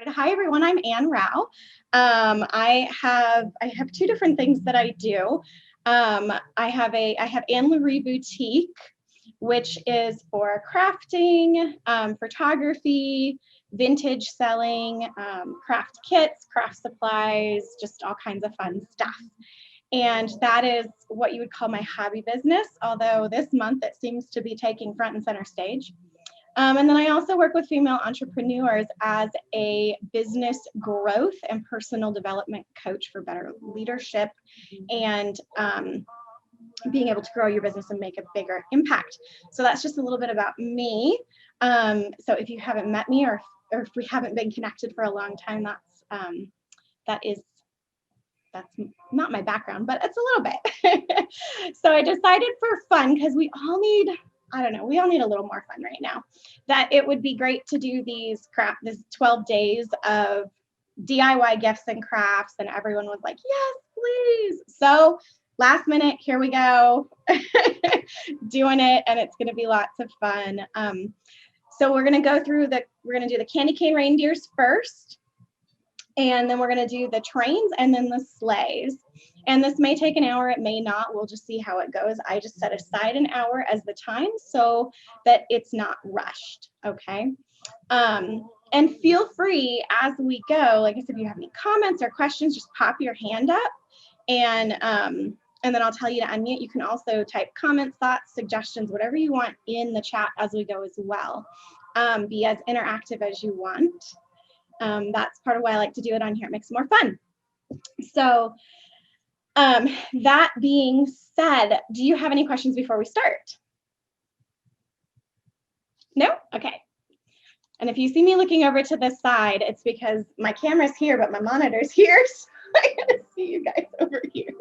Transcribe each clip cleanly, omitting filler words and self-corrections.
Hi everyone, I'm Ann Rao. I have two different things that I do. I have Anne Marie Boutique, which is for crafting, photography, vintage selling, craft kits, craft supplies, just all kinds of fun stuff. And that is what you would call my hobby business, although this month it seems to be taking front and center stage. And then I also work with female entrepreneurs as a business growth and personal development coach for better leadership and being able to grow your business and make a bigger impact. So that's just a little bit about me. So if you haven't met me or if we haven't been connected for a long time, that's not my background, but it's a little bit. So I decided for fun, because we all need a little more fun right now, that it would be great to do this 12 days of DIY gifts and crafts, and everyone was like, yes, please. So last minute, here we go, doing it, and it's gonna be lots of fun. So we're gonna do the Candy Cane Reindeers first, and then we're gonna do the trains and then the sleighs. And this may take an hour, it may not, we'll just see how it goes. I just set aside an hour as the time so that it's not rushed, okay? And feel free as we go, like I said, if you have any comments or questions, just pop your hand up, and then I'll tell you to unmute. You can also type comments, thoughts, suggestions, whatever you want in the chat as we go as well. Be as interactive as you want. That's part of why I like to do it on here. It makes it more fun. So that being said, do you have any questions before we start? No? Okay. And if you see me looking over to this side, it's because my camera's here, but my monitor's here. So I gotta see you guys over here.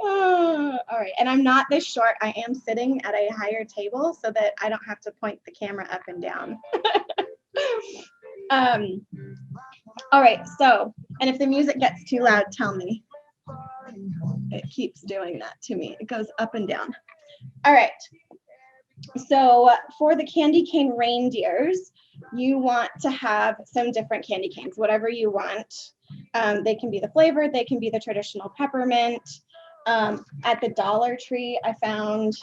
All right, and I'm not this short. I am sitting at a higher table so that I don't have to point the camera up and down. All right, so, and if the music gets too loud, tell me. It keeps doing that to me. It goes up and down. All right, so for the Candy Cane Reindeers, you want to have some different candy canes, whatever you want. They can be the flavored, they can be the traditional peppermint. At the Dollar Tree, I found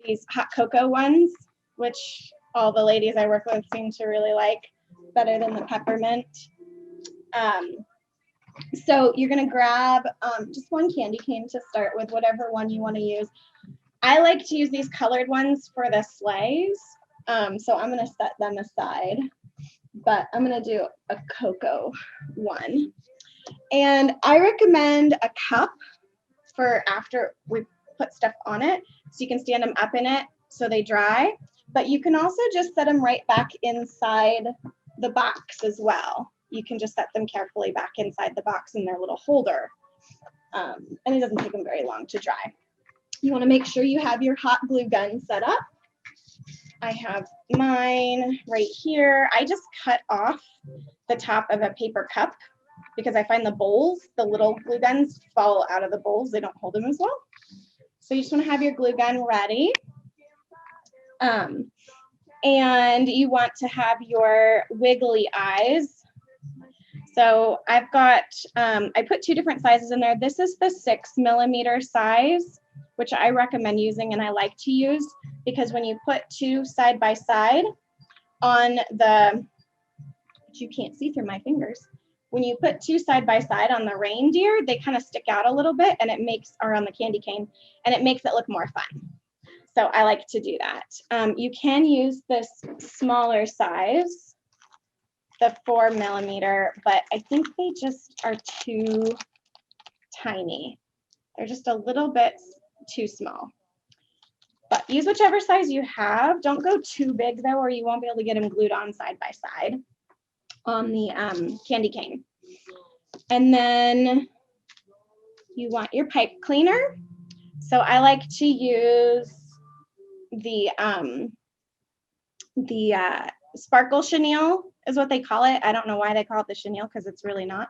these hot cocoa ones, which all the ladies I work with seem to really like better than the peppermint. So you're gonna grab just one candy cane to start with, whatever one you want to use. I like to use these colored ones for the sleighs, so I'm gonna set them aside, but I'm gonna do a cocoa one. And I recommend a cup for after we put stuff on it, so you can stand them up in it so they dry, but you can also just set them right back inside the box as well. You can just set them carefully back inside the box in their little holder, and it doesn't take them very long to dry. You want to make sure you have your hot glue gun set up. I have mine right here. I just cut off the top of a paper cup because I find the bowls, the little glue guns, fall out of the bowls. They don't hold them as well. So you just want to have your glue gun ready. And you want to have your wiggly eyes. So I've got, I put two different sizes in there. This is the 6mm size, which I recommend using and I like to use, because when you put two side by side on the, which you can't see through my fingers, when you put two side by side on the reindeer, they kind of stick out a little bit, and it makes, or on the candy cane, and it makes it look more fun. So I like to do that. You can use this smaller size, the 4mm, but I think they just are too tiny. They're just a little bit too small. But use whichever size you have. Don't go too big though, or you won't be able to get them glued on side by side on the candy cane. And then you want your pipe cleaner. So I like to use the sparkle chenille is what they call it. I don't know why they call it the chenille, because it's really not.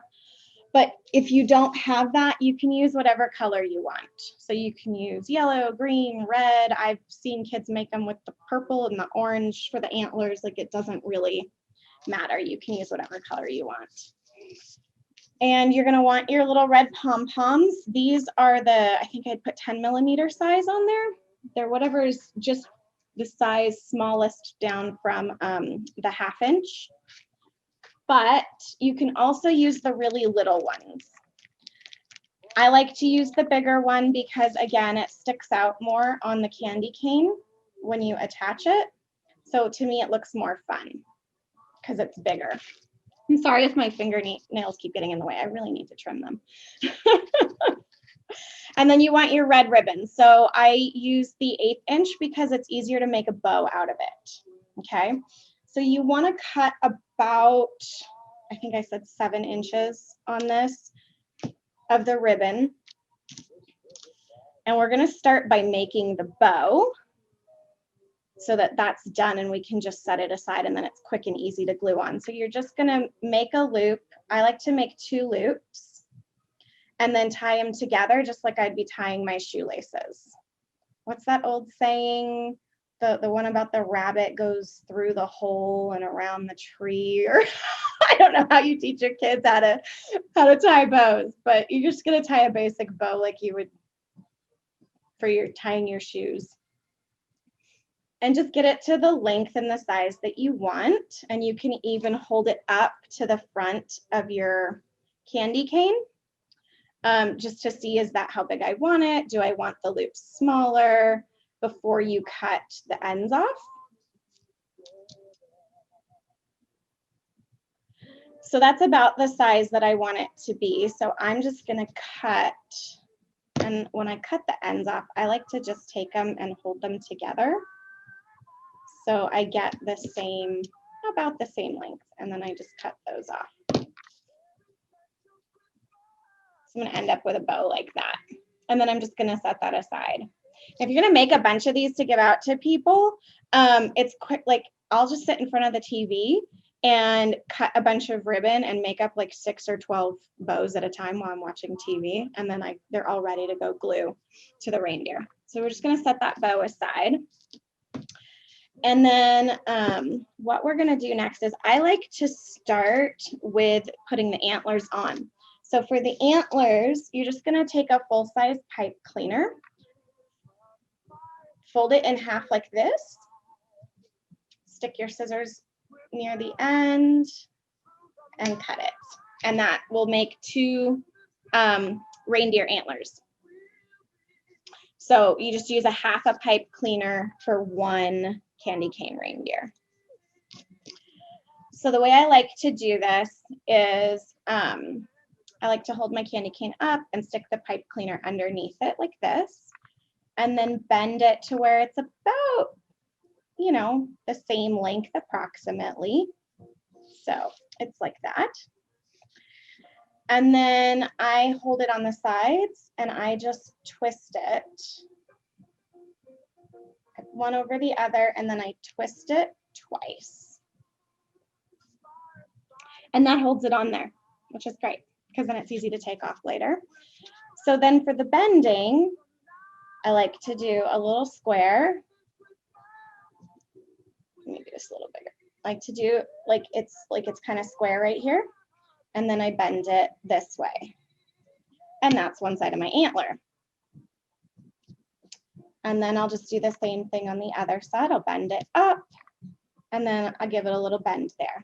But if you don't have that, you can use whatever color you want. So you can use yellow, green, red. I've seen kids make them with the purple and the orange for the antlers. Like, it doesn't really matter. You can use whatever color you want. And you're gonna want your little red pom-poms. These are the, I think I'd put 10mm size on there. They're whatever is just the size smallest down from the 1/2 inch. But you can also use the really little ones. I like to use the bigger one because, again, it sticks out more on the candy cane when you attach it. So to me, it looks more fun because it's bigger. I'm sorry if my fingernails keep getting in the way. I really need to trim them. And then you want your red ribbon. So I use the 1/8 inch because it's easier to make a bow out of it. Okay. So you want to cut about, I think I said 7 inches on this of the ribbon. And we're going to start by making the bow so that that's done and we can just set it aside, and then it's quick and easy to glue on. So you're just going to make a loop. I like to make 2 loops and then tie them together just like I'd be tying my shoelaces. What's that old saying? The one about the rabbit goes through the hole and around the tree, or I don't know how you teach your kids how to tie bows, but you're just going to tie a basic bow like you would for your tying your shoes. And just get it to the length and the size that you want. And you can even hold it up to the front of your candy cane just to see, is that how big I want it? Do I want the loops smaller before you cut the ends off? So that's about the size that I want it to be. So I'm just going to cut. And when I cut the ends off, I like to just take them and hold them together. So I get the same, about the same length, and then I just cut those off. So I'm going to end up with a bow like that. And then I'm just going to set that aside. If you're going to make a bunch of these to give out to people, it's quick. Like, I'll just sit in front of the TV and cut a bunch of ribbon and make up like 6 or 12 bows at a time while I'm watching TV. And then they're all ready to go glue to the reindeer. So we're just going to set that bow aside. And then what we're going to do next is I like to start with putting the antlers on. So for the antlers, you're just going to take a full-size pipe cleaner, fold it in half like this, stick your scissors near the end, and cut it. And that will make 2 reindeer antlers. So you just use a half a pipe cleaner for 1 candy cane reindeer. So the way I like to do this is I like to hold my candy cane up and stick the pipe cleaner underneath it like this, and then bend it to where it's about, you know, the same length approximately. So it's like that. And then I hold it on the sides and I just twist it one over the other, and then I twist it twice. And that holds it on there, which is great because then it's easy to take off later. So then for the bending, I like to do a little square, maybe just a little bigger. I like to do like it's kind of square right here, and then I bend it this way. And that's one side of my antler. And then I'll just do the same thing on the other side. I'll bend it up, and then I'll give it a little bend there.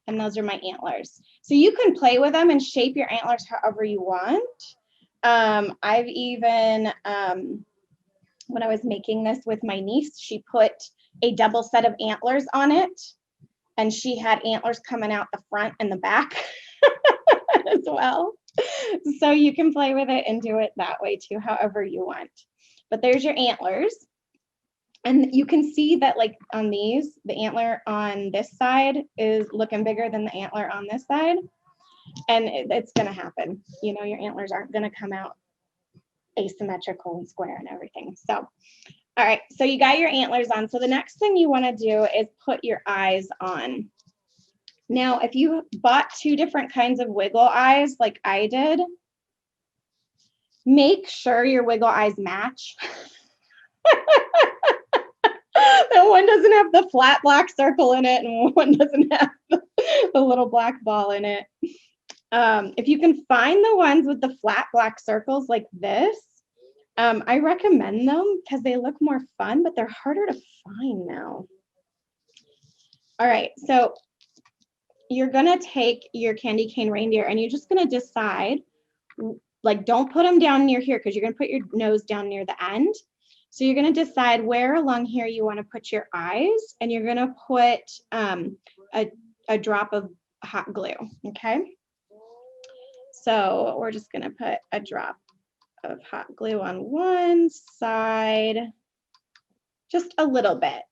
And those are my antlers. So you can play with them and shape your antlers however you want. I've even, when I was making this with my niece, she put a double set of antlers on it, and she had antlers coming out the front and the back as well. So you can play with it and do it that way too, however you want. But there's your antlers. And you can see that like on these, the antler on this side is looking bigger than the antler on this side. And it's going to happen. You know, your antlers aren't going to come out asymmetrical and square and everything. So, all right, so you got your antlers on. So the next thing you want to do is put your eyes on. Now, if you bought 2 different kinds of wiggle eyes like I did, make sure your wiggle eyes match. That one doesn't have the flat black circle in it, and one doesn't have the little black ball in it. If you can find the ones with the flat black circles like this, I recommend them because they look more fun, but they're harder to find now. All right, so you're gonna take your candy cane reindeer and you're just gonna decide, like, don't put them down near here because you're gonna put your nose down near the end. So you're gonna decide where along here you wanna put your eyes, and you're gonna put a drop of hot glue, okay? So we're just gonna put a drop of hot glue on one side, just a little bit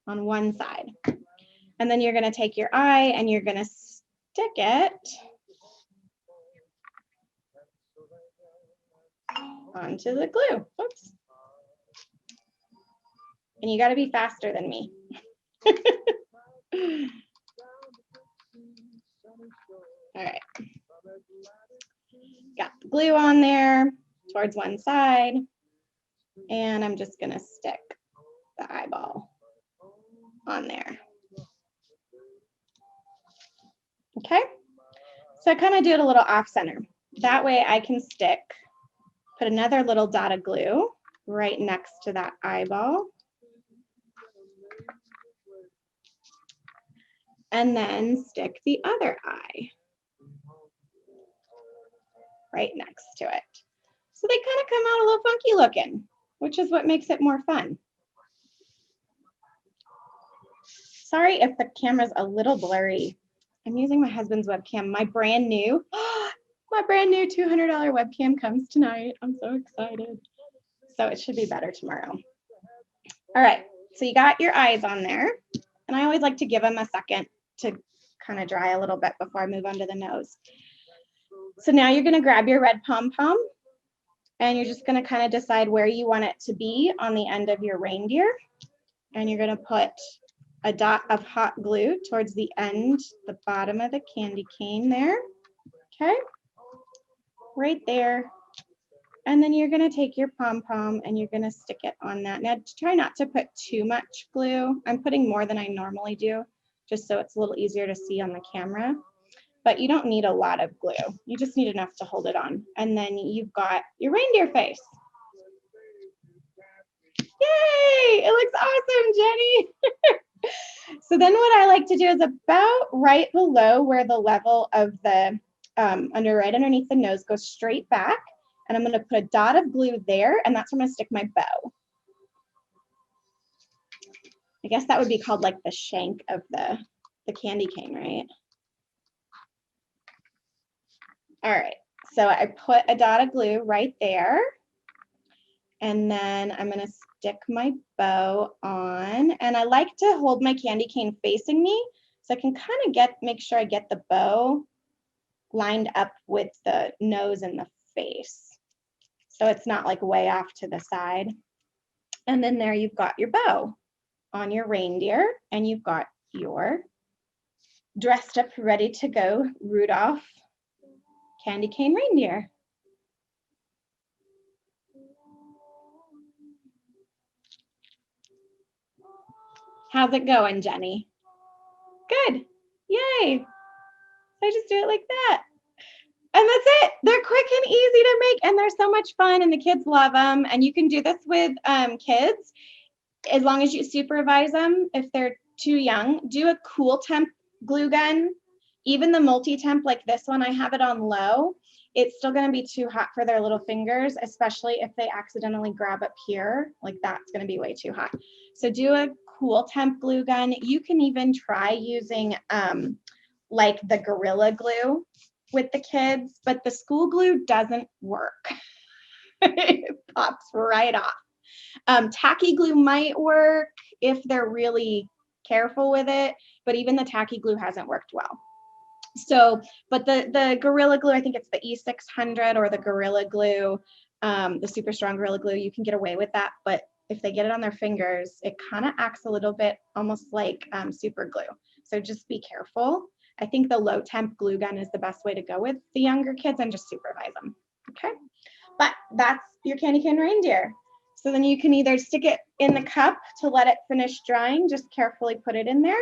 on one side. And then you're gonna take your eye and you're gonna stick it onto the glue. Oops. And you gotta be faster than me. All right. Got the glue on there towards one side, and I'm just gonna stick the eyeball on there. Okay, so I kind of do it a little off center. That way I can put another little dot of glue right next to that eyeball. And then stick the other eye right next to it. So they kind of come out a little funky looking, which is what makes it more fun. Sorry if the camera's a little blurry. I'm using my husband's webcam, my brand new $200 webcam comes tonight. I'm so excited. So it should be better tomorrow. All right, so you got your eyes on there, and I always like to give them a second to kind of dry a little bit before I move on to the nose. So now you're gonna grab your red pom-pom, and you're just gonna kind of decide where you want it to be on the end of your reindeer. And you're gonna put a dot of hot glue towards the end, the bottom of the candy cane there, okay? Right there. And then you're gonna take your pom-pom and you're gonna stick it on that. Now try not to put too much glue. I'm putting more than I normally do, just so it's a little easier to see on the camera. But you don't need a lot of glue. You just need enough to hold it on. And then you've got your reindeer face. Yay, it looks awesome, Jenny. So then what I like to do is about right below where the level of the, right underneath the nose goes straight back. And I'm gonna put a dot of glue there, and that's where I'm gonna stick my bow. I guess that would be called like the shank of the candy cane, right? All right, so I put a dot of glue right there. And then I'm gonna stick my bow on, and I like to hold my candy cane facing me so I can kind of make sure I get the bow lined up with the nose and the face. So it's not like way off to the side. And then there you've got your bow on your reindeer, and you've got your dressed up, ready to go Rudolph candy cane reindeer. How's it going, Jenny? Good. Yay. I just do it like that. And that's it. They're quick and easy to make, and they're so much fun, and the kids love them. And you can do this with kids as long as you supervise them. If they're too young, do a cool temp glue gun. Even the multi-temp like this one, I have it on low. It's still going to be too hot for their little fingers, especially if they accidentally grab up here. Like that's going to be way too hot. So do a cool temp glue gun. You can even try using like the Gorilla Glue with the kids, but the school glue doesn't work. It pops right off. Tacky glue might work if they're really careful with it, but even the tacky glue hasn't worked well. So, but the Gorilla Glue, I think it's the E600 or the Gorilla Glue, the super strong Gorilla Glue, you can get away with that. But if they get it on their fingers, it kind of acts a little bit almost like super glue. So just be careful. I think the low temp glue gun is the best way to go with the younger kids and just supervise them. Okay, but that's your candy cane reindeer. So then you can either stick it in the cup to let it finish drying, just carefully put it in there,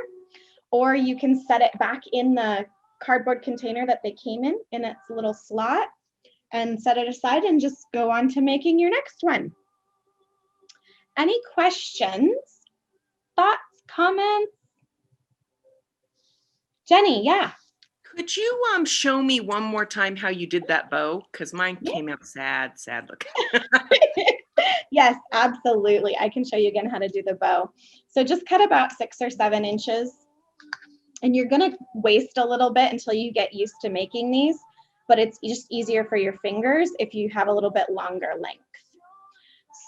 or you can set it back in the cardboard container that they came in its little slot, and set it aside and just go on to making your next one. Any questions, thoughts, comments? Jenny, yeah. Could you show me one more time how you did that bow? Because mine came out sad looking. Yes, absolutely. I can show you again how to do the bow. So just cut about 6 or 7 inches. And you're going to waste a little bit until you get used to making these, but it's just easier for your fingers if you have a little bit longer length.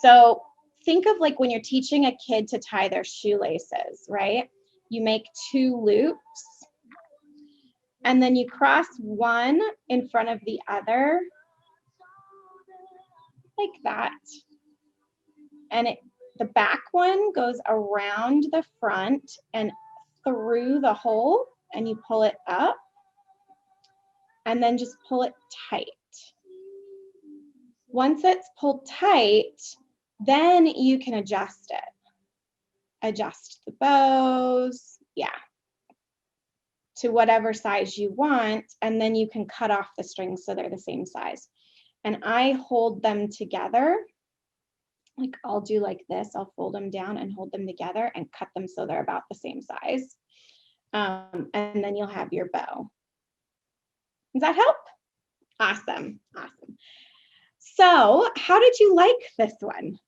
So think of like when you're teaching a kid to tie their shoelaces, right? You make 2 loops, and then you cross one in front of the other, like that. And the back one goes around the front and through the hole, and you pull it up, and then just pull it tight. Once it's pulled tight, then you can adjust it. Adjust the bows, yeah, to whatever size you want, and then you can cut off the strings so they're the same size. And I hold them together, like I'll do like this. I'll fold them down and hold them together and cut them so they're about the same size. And then you'll have your bow. Does that help? Awesome, awesome. So how did you like this one?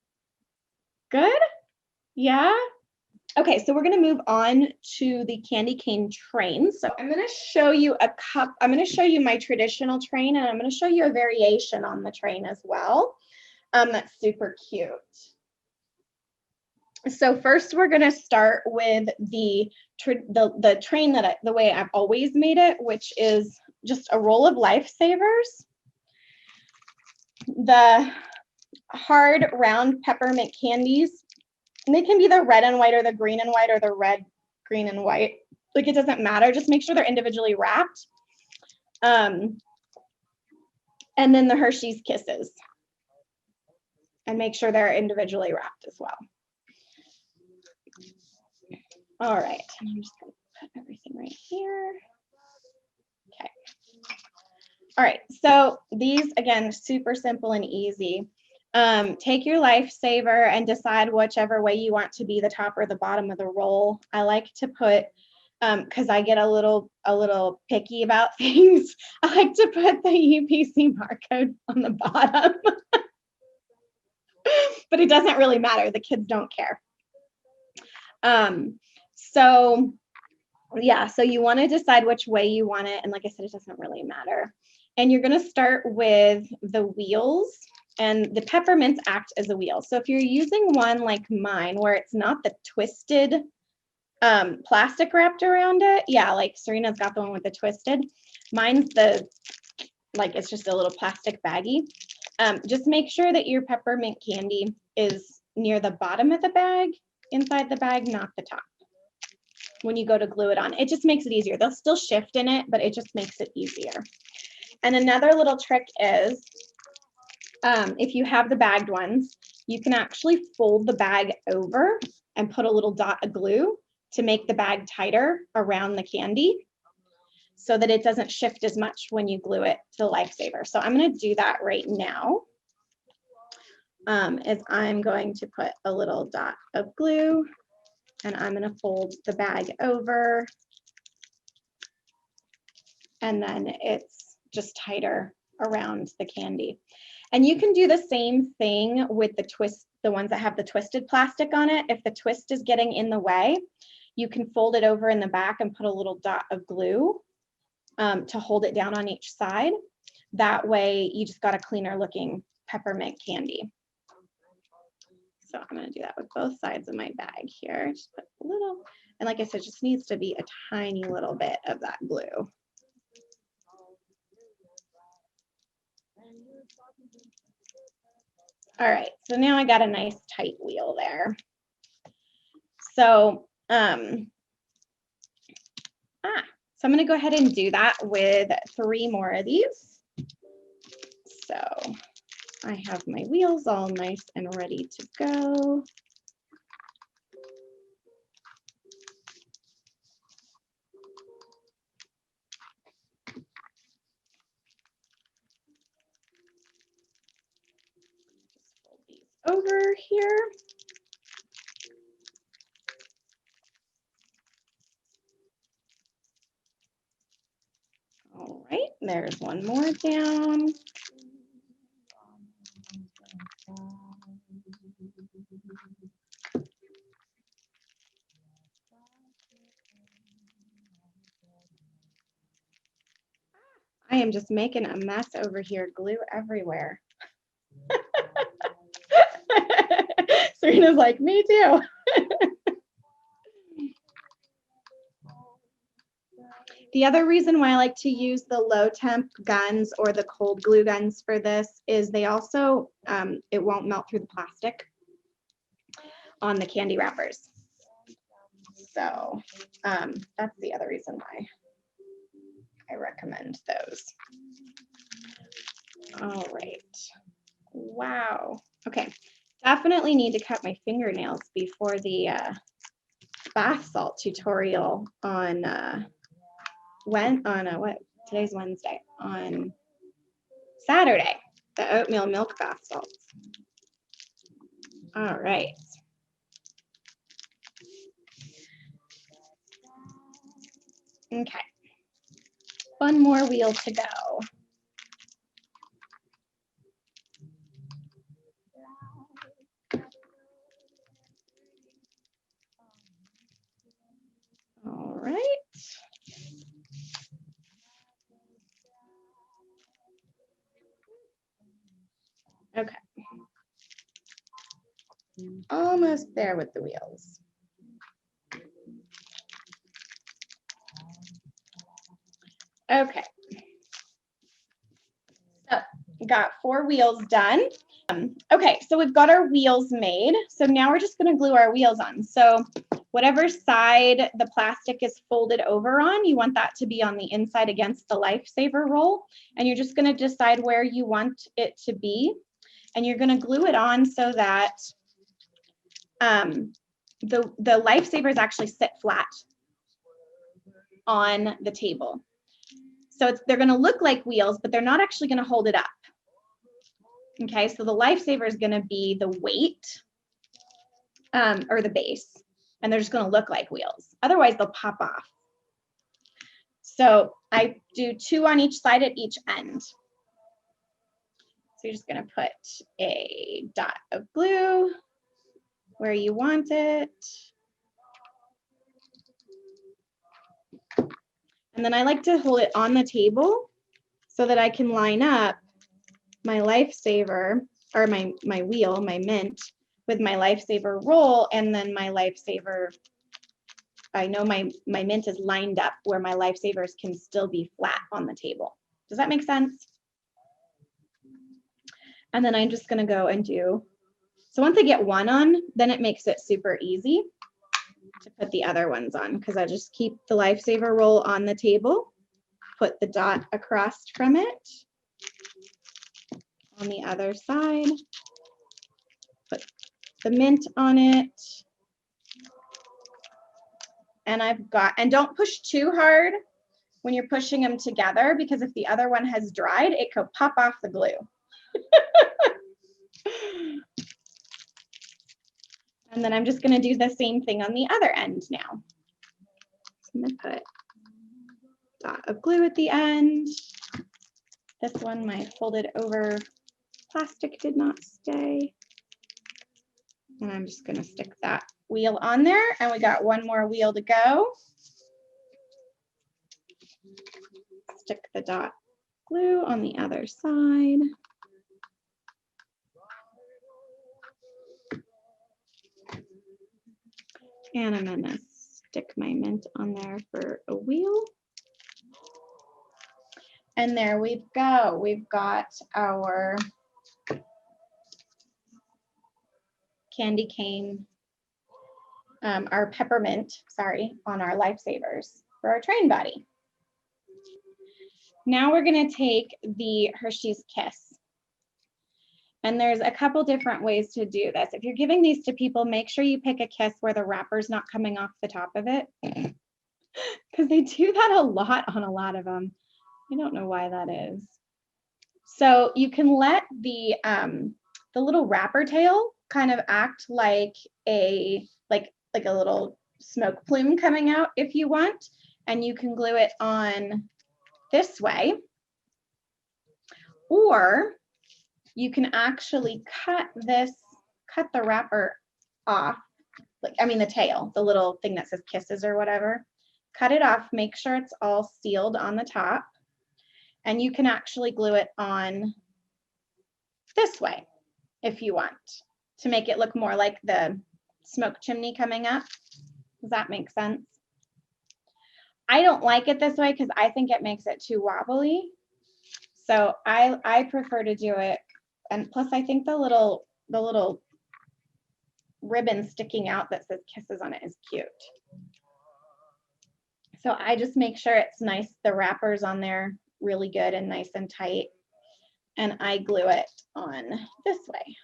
Good? Yeah? Okay, so we're gonna move on to the candy cane train. So I'm gonna show you I'm gonna show you my traditional train, and I'm gonna show you a variation on the train as well. That's super cute. So first we're gonna start with the train the way I've always made it, which is just a roll of lifesavers. The hard round peppermint candies, and they can be the red and white or the green and white or the red, green and white. Like it doesn't matter, just make sure they're individually wrapped. And then the Hershey's Kisses. And make sure they're individually wrapped as well. All right, and I'm just gonna put everything right here. Okay. All right, so these, again, super simple and easy. Take your lifesaver and decide whichever way you want to be the top or the bottom of the roll. I like to put, because I get a little picky about things, I like to put the UPC barcode on the bottom. But it doesn't really matter. The kids don't care. So yeah, so you want to decide which way you want it. And like I said, it doesn't really matter. And you're going to start with the wheels, and the peppermints act as a wheel. So if you're using one like mine where it's not the twisted plastic wrapped around it, yeah, like Serena's got the one with the twisted. Mine's it's just a little plastic baggie. Just make sure that your peppermint candy is near the bottom of the bag, inside the bag, not the top. When you go to glue it on, it just makes it easier. They'll still shift in it, but it just makes it easier. And another little trick is, if you have the bagged ones, you can actually fold the bag over and put a little dot of glue to make the bag tighter around the candy so that it doesn't shift as much when you glue it to the lifesaver. So I'm going to do that right now. Is I'm going to put a little dot of glue, and I'm going to fold the bag over, and then it's just tighter around the candy. And you can do the same thing with the ones that have the twisted plastic on it. If the twist is getting in the way, you can fold it over in the back and put a little dot of glue to hold it down on each side. That way you just got a cleaner looking peppermint candy. So I'm going to do that with both sides of my bag here. Just put a little, and like I said, just needs to be a tiny little bit of that glue. All right, so now I got a nice tight wheel there. So, so I'm going to go ahead and do that with 3 more of these. So I have my wheels all nice and ready to go. Just fold these over here. All right, there's one more down. I am just making a mess over here, glue everywhere. Serena's like, me too. The other reason why I like to use the low temp guns or the cold glue guns for this is they also, it won't melt through the plastic on the candy wrappers. So that's the other reason why I recommend those. All right. Wow. Okay. Definitely need to cut my fingernails before the bath salt tutorial on what? Today's Wednesday. On Saturday, the oatmeal milk bath salts. All right. Okay. One more wheel to go. All right. Okay. Almost there with the wheels. Okay. So got 4 wheels done. Okay, so we've got our wheels made. So now we're just going to glue our wheels on. So whatever side the plastic is folded over on, you want that to be on the inside against the lifesaver roll. And you're just going to decide where you want it to be. And you're going to glue it on so that the lifesavers actually sit flat on the table. So they're going to look like wheels, but they're not actually going to hold it up. Okay, so the lifesaver is going to be the weight or the base, and they're just going to look like wheels. Otherwise, they'll pop off. So I do 2 on each side at each end. So you're just going to put a dot of glue where you want it. And then I like to hold it on the table so that I can line up my lifesaver or my wheel, my mint, with my lifesaver roll, and then my lifesaver, I know my mint is lined up where my lifesavers can still be flat on the table. Does that make sense? And then I'm just gonna go and do, so once I get one on, then it makes it super easy to put the other ones on, because I just keep the lifesaver roll on the table, put the dot across from it on the other side, put the mint on it, and I've got, and don't push too hard when you're pushing them together, because if the other one has dried, it could pop off the glue. And then I'm just going to do the same thing on the other end now. So I'm going to put a dot of glue at the end. This one, my folded over plastic did not stay. And I'm just going to stick that wheel on there, and we got one more wheel to go. Stick the dot glue on the other side. And I'm going to stick my mint on there for a wheel. And there we go. We've got our candy cane, our peppermint, sorry, on our lifesavers for our train body. Now we're going to take the Hershey's Kiss. And there's a couple different ways to do this. If you're giving these to people, make sure you pick a kiss where the wrapper's not coming off the top of it, because they do that a lot on a lot of them. I don't know why that is. So you can let the little wrapper tail kind of act like a little smoke plume coming out if you want, and you can glue it on this way, or you can actually cut the wrapper off, the tail, the little thing that says kisses or whatever, cut it off, make sure it's all sealed on the top, and you can actually glue it on this way if you want to make it look more like the smoke chimney coming up. Does that make sense? I don't like it this way because I think it makes it too wobbly. So I prefer to do it, and plus I think the little ribbon sticking out that says kisses on it is cute. So I just make sure it's nice, the wrapper's on there really good and nice and tight, and I glue it on this way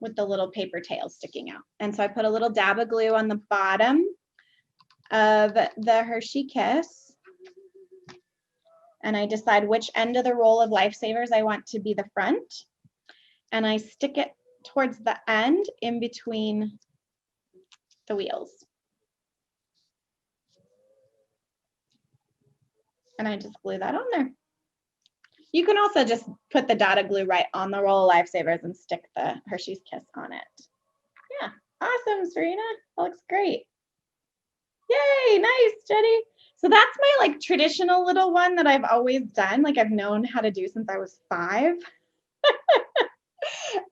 with the little paper tail sticking out. And so I put a little dab of glue on the bottom of the Hershey Kiss, and I decide which end of the roll of Lifesavers I want to be the front, and I stick it towards the end in between the wheels. And I just glue that on there. You can also just put the dot of glue right on the roll of Lifesavers and stick the Hershey's Kiss on it. Yeah, awesome, Serena. That looks great. Yay, nice, Jenny. So that's my like traditional little one that I've always done, like I've known how to do since I was 5.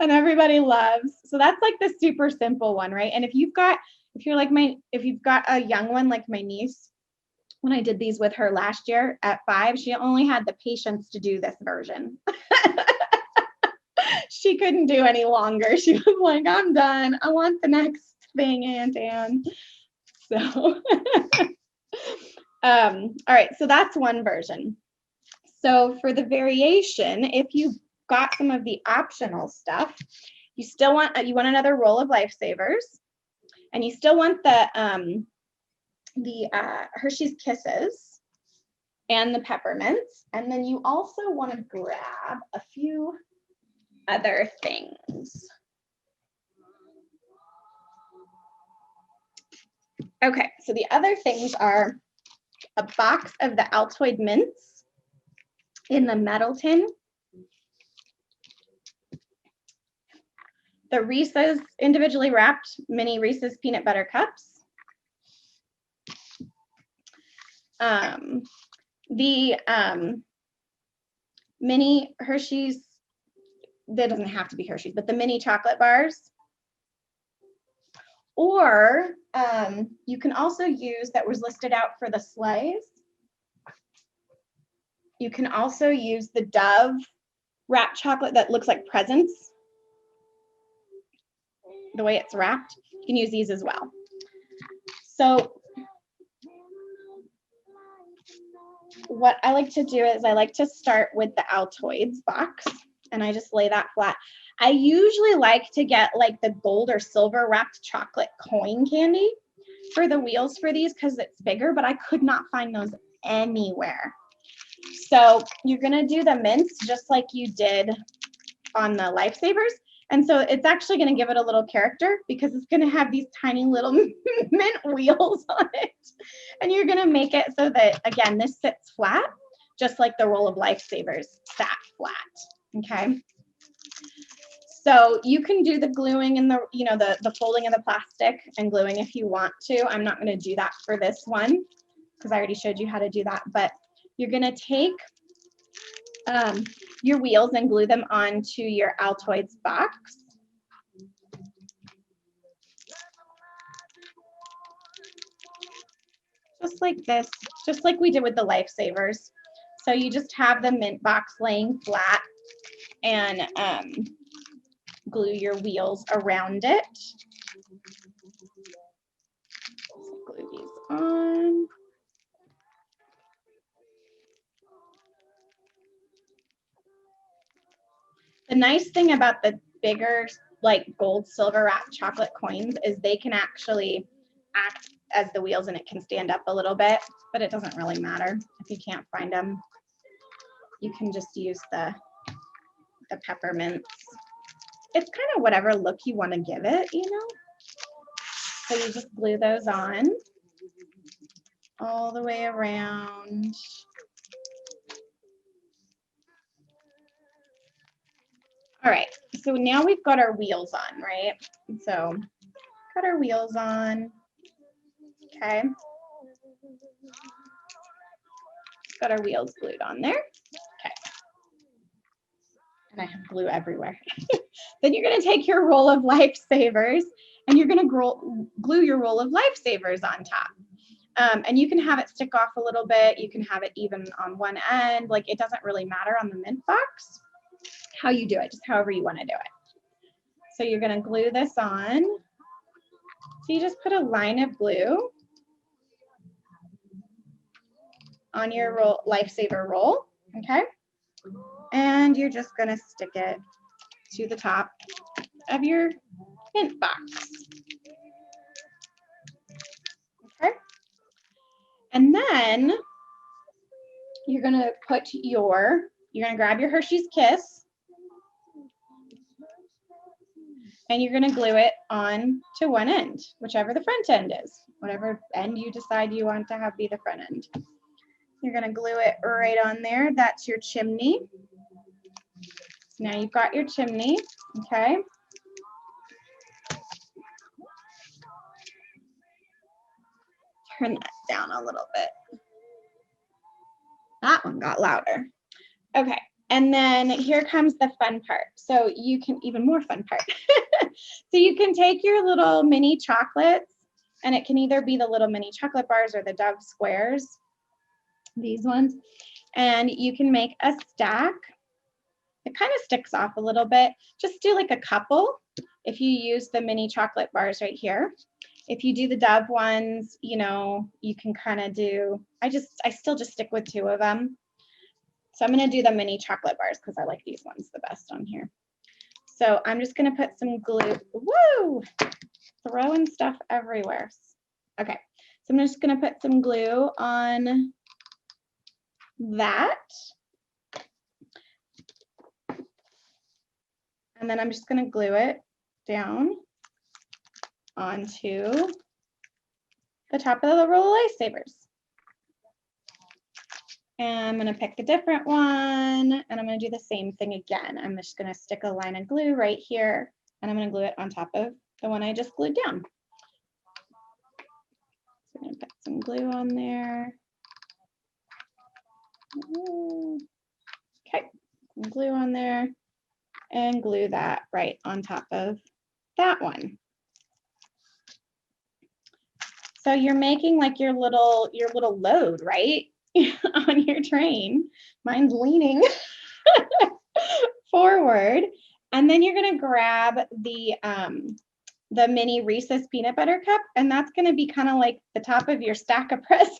And everybody loves. So that's like the super simple one, right? And if you've got a young one like my niece, when I did these with her last year at 5, she only had the patience to do this version. She couldn't do any longer. She was like, I'm done. I want the next thing, Aunt Anne. So, all right, so that's one version. So for the variation, if you got some of the optional stuff, you want another roll of Lifesavers, and you still want the Hershey's Kisses and the peppermints, and then you also want to grab a few other things. Okay, so the other things are a box of the Altoid mints in the metal tin, the Reese's individually wrapped mini Reese's peanut butter cups, the mini Hershey's, that doesn't have to be Hershey's, but the mini chocolate bars. Or you can also use, that was listed out for the sleighs, you can also use the Dove wrapped chocolate that looks like presents. The way it's wrapped, you can use these as well. So what I like to do is I like to start with the Altoids box, and I just lay that flat. I usually like to get like the gold or silver wrapped chocolate coin candy for the wheels for these because it's bigger, but I could not find those anywhere. So you're gonna do the mints just like you did on the Lifesavers. And so it's actually gonna give it a little character because it's gonna have these tiny little mint wheels on it. And you're gonna make it so that, again, this sits flat, just like the roll of Lifesavers sat flat, okay? So you can do the gluing and the folding of the plastic and gluing if you want to. I'm not gonna do that for this one because I already showed you how to do that, but you're gonna take your wheels and glue them onto your Altoids box. Just like this, just like we did with the Lifesavers. So you just have the mint box laying flat and glue your wheels around it. Glue these on. The nice thing about the bigger, like gold, silver wrapped chocolate coins is they can actually act as the wheels and it can stand up a little bit, but it doesn't really matter if you can't find them. You can just use the peppermints. It's kind of whatever look you want to give it, you know? So you just glue those on all the way around. All right, so now we've got our wheels on, right? So got our wheels on, okay. Got our wheels glued on there, okay. And I have glue everywhere. Then you're gonna take your roll of Lifesavers and you're gonna glue your roll of Lifesavers on top. And you can have it stick off a little bit. You can have it even on one end. Like it doesn't really matter on the mint box how you do it, just however you want to do it. So you're going to glue this on. So you just put a line of glue on your Lifesaver roll, okay? And you're just going to stick it to the top of your mint box. Okay? And then you're going to grab your Hershey's Kiss and you're going to glue it on to one end, whichever the front end is, whatever end you decide you want to have be the front end. You're going to glue it right on there. That's your chimney. So now you've got your chimney, okay? Turn that down a little bit. That one got louder. Okay, and then here comes the fun part. So you can, even more fun part. So you can take your little mini chocolates, and it can either be the little mini chocolate bars or the Dove squares, these ones, and you can make a stack. It kind of sticks off a little bit. Just do like a couple if you use the mini chocolate bars right here. If you do the Dove ones, you know, you can kind of do, I still just stick with 2 of them. So I'm going to do the mini chocolate bars because I like these ones the best on here. So I'm just going to put some glue. Woo! Throwing stuff everywhere. Okay, so I'm just going to put some glue on that. And then I'm just going to glue it down onto the top of the roll of Lifesavers. And I'm going to pick a different one, and I'm going to do the same thing again. I'm just going to stick a line of glue right here, and I'm going to glue it on top of the one I just glued down. So I'm going to put some glue on there. Okay, some glue on there, and glue that right on top of that one. So you're making like your little load, right? On your train. Mine's leaning forward. And then you're going to grab the mini Reese's peanut butter cup, and that's going to be kind of like the top of your stack of presents.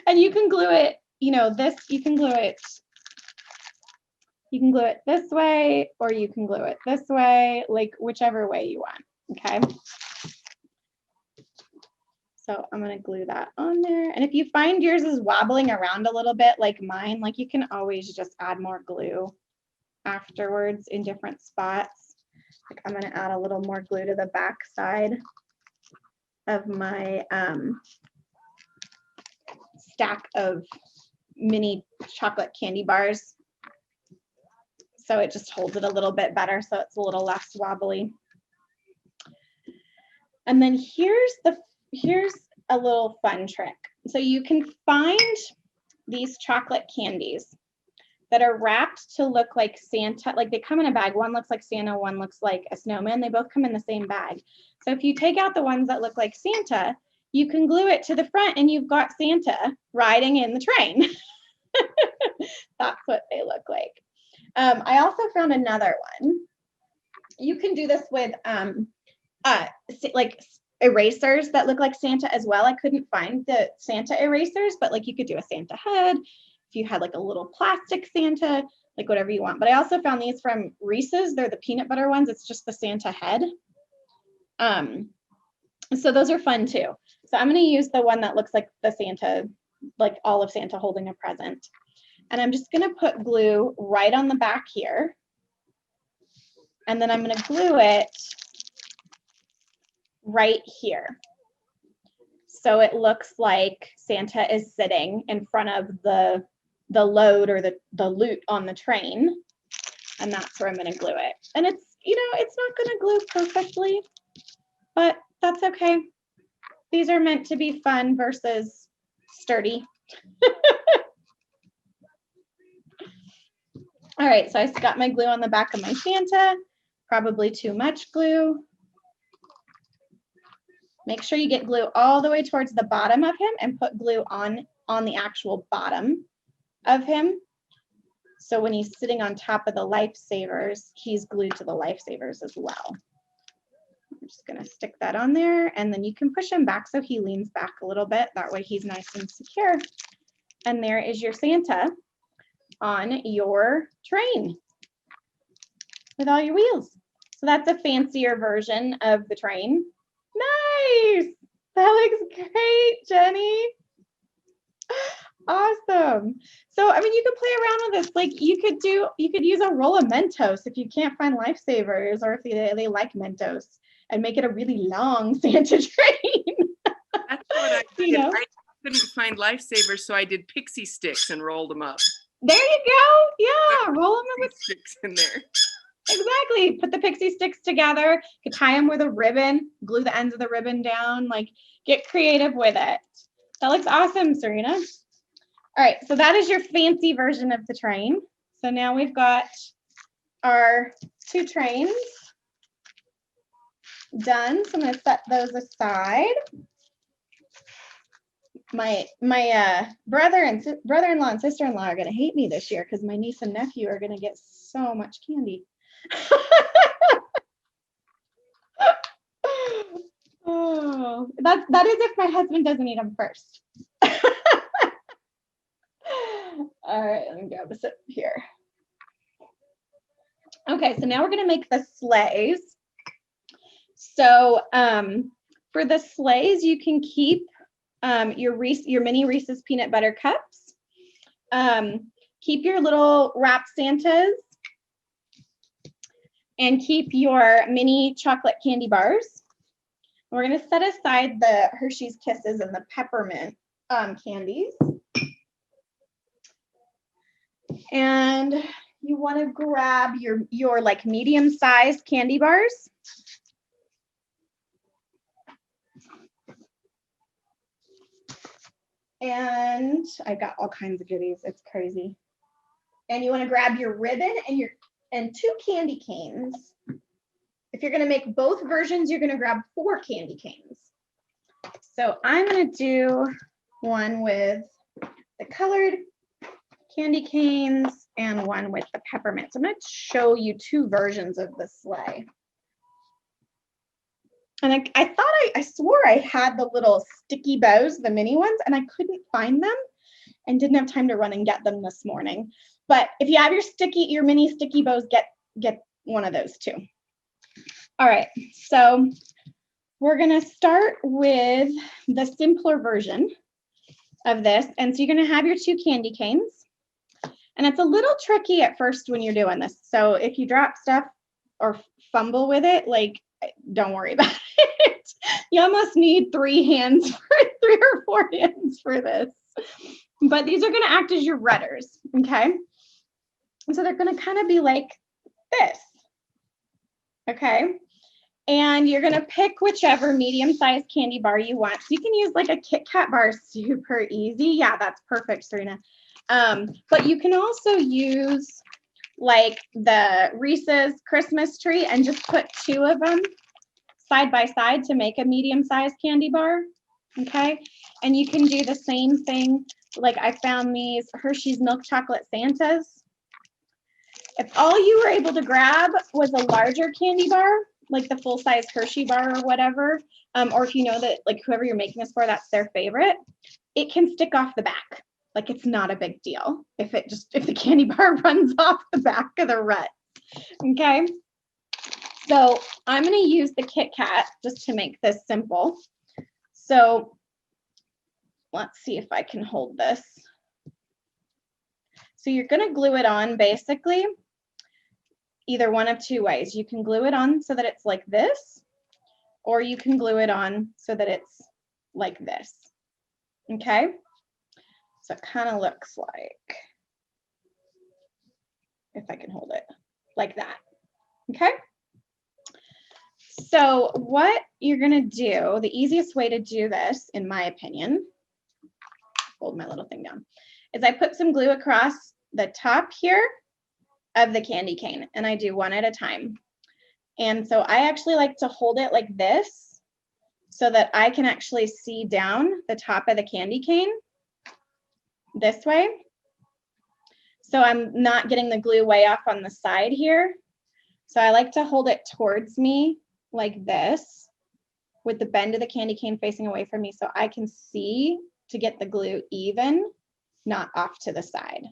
And you can glue it, you know, you can glue it this way, or you can glue it this way, like whichever way you want, okay? So I'm going to glue that on there. And if you find yours is wobbling around a little bit like mine, like you can always just add more glue afterwards in different spots. Like I'm going to add a little more glue to the back side of my stack of mini chocolate candy bars. So it just holds it a little bit better, so it's a little less wobbly. And then here's a little fun trick. So you can find these chocolate candies that are wrapped to look like Santa, like they come in a bag. One looks like Santa, one looks like a snowman. They both come in the same bag. So if you take out the ones that look like Santa, you can glue it to the front and you've got Santa riding in the train. That's what they look like. I also found another one. You can do this with like erasers that look like Santa as well. I couldn't find the Santa erasers, but like you could do a Santa head, if you had like a little plastic Santa, like whatever you want. But I also found these from Reese's. They're the peanut butter ones. It's just the Santa head. So those are fun too. So I'm going to use the one that looks like the Santa, like all of Santa holding a present. And I'm just going to put glue right on the back here. And then I'm going to glue it right here. So it looks like Santa is sitting in front of the load or the loot on the train. And that's where I'm going to glue it. And it's, you know, it's not going to glue perfectly, but that's okay. These are meant to be fun versus sturdy. All right, so I got my glue on the back of my Santa, probably too much glue. Make sure you get glue all the way towards the bottom of him and put glue on the actual bottom of him. So when he's sitting on top of the lifesavers, he's glued to the lifesavers as well. I'm just gonna stick that on there, and then you can push him back so he leans back a little bit. That way he's nice and secure. And there is your Santa on your train with all your wheels. So that's a fancier version of the train. Nice. That looks great, Jenny. Awesome. So, I mean, you can play around with this. Like you could use a roll of Mentos if you can't find lifesavers, or if they like Mentos, and make it a really long Santa train. That's what I did. You know? I couldn't find lifesavers, so I did pixie sticks and rolled them up. There you go. Yeah, roll them up with sticks in there. Exactly. Put the pixie sticks together. You could tie them with a ribbon, glue the ends of the ribbon down, like get creative with it. That looks awesome, Serena. All right, so that is your fancy version of the train. So now we've got our two trains done. So I'm going to set those aside. My brother-in-law and sister-in-law are going to hate me this year because my niece and nephew are going to get so much candy. Oh, that is if my husband doesn't eat them first. All right, let me grab a sip here. Okay, so now we're going to make the sleighs. So for the sleighs, you can keep your mini Reese's peanut butter cups. Keep your little wrapped Santas, and keep your mini chocolate candy bars. We're going to set aside the Hershey's Kisses and the peppermint candies. And you want to grab your like medium-sized candy bars. And I got all kinds of goodies. It's crazy. And you want to grab your ribbon and 2 candy canes. If you're going to make both versions, you're going to grab 4 candy canes. So I'm going to do one with the colored candy canes and one with the peppermint. So I'm going to show you 2 versions of the sleigh. And I swore I had the little sticky bows, the mini ones, and I couldn't find them and didn't have time to run and get them this morning. But if you have your mini sticky bows, get one of those too. All right, so we're gonna start with the simpler version of this. And so you're gonna have your 2 candy canes. And it's a little tricky at first when you're doing this. So if you drop stuff or fumble with it, like, don't worry about it. You almost need 3 hands, 3 or 4 hands for this. But these are going to act as your rudders, okay? And so they're going to kind of be like this, okay? And you're going to pick whichever medium-sized candy bar you want. So you can use like a Kit Kat bar, super easy. Yeah, that's perfect, Serena. But you can also use like the Reese's Christmas tree and just put 2 of them side by side to make a medium-sized candy bar, okay? And you can do the same thing. Like I found these Hershey's Milk Chocolate Santas. If all you were able to grab was a larger candy bar, like the full-size Hershey bar or whatever, or if you know that like whoever you're making this for, that's their favorite, it can stick off the back. Like it's not a big deal if the candy bar runs off the back of the rut. Okay. So I'm going to use the Kit Kat just to make this simple. So let's see if I can hold this. So you're going to glue it on basically either one of two ways. You can glue it on so that it's like this, or you can glue it on so that it's like this. Okay. So it kind of looks like, if I can hold it, like that. Okay. So what you're going to do, the easiest way to do this, in my opinion, hold my little thing down, is I put some glue across the top here of the candy cane, and I do one at a time. And so I actually like to hold it like this so that I can actually see down the top of the candy cane this way. So I'm not getting the glue way off on the side here. So I like to hold it towards me like this with the bend of the candy cane facing away from me so I can see to get the glue even, not off to the side.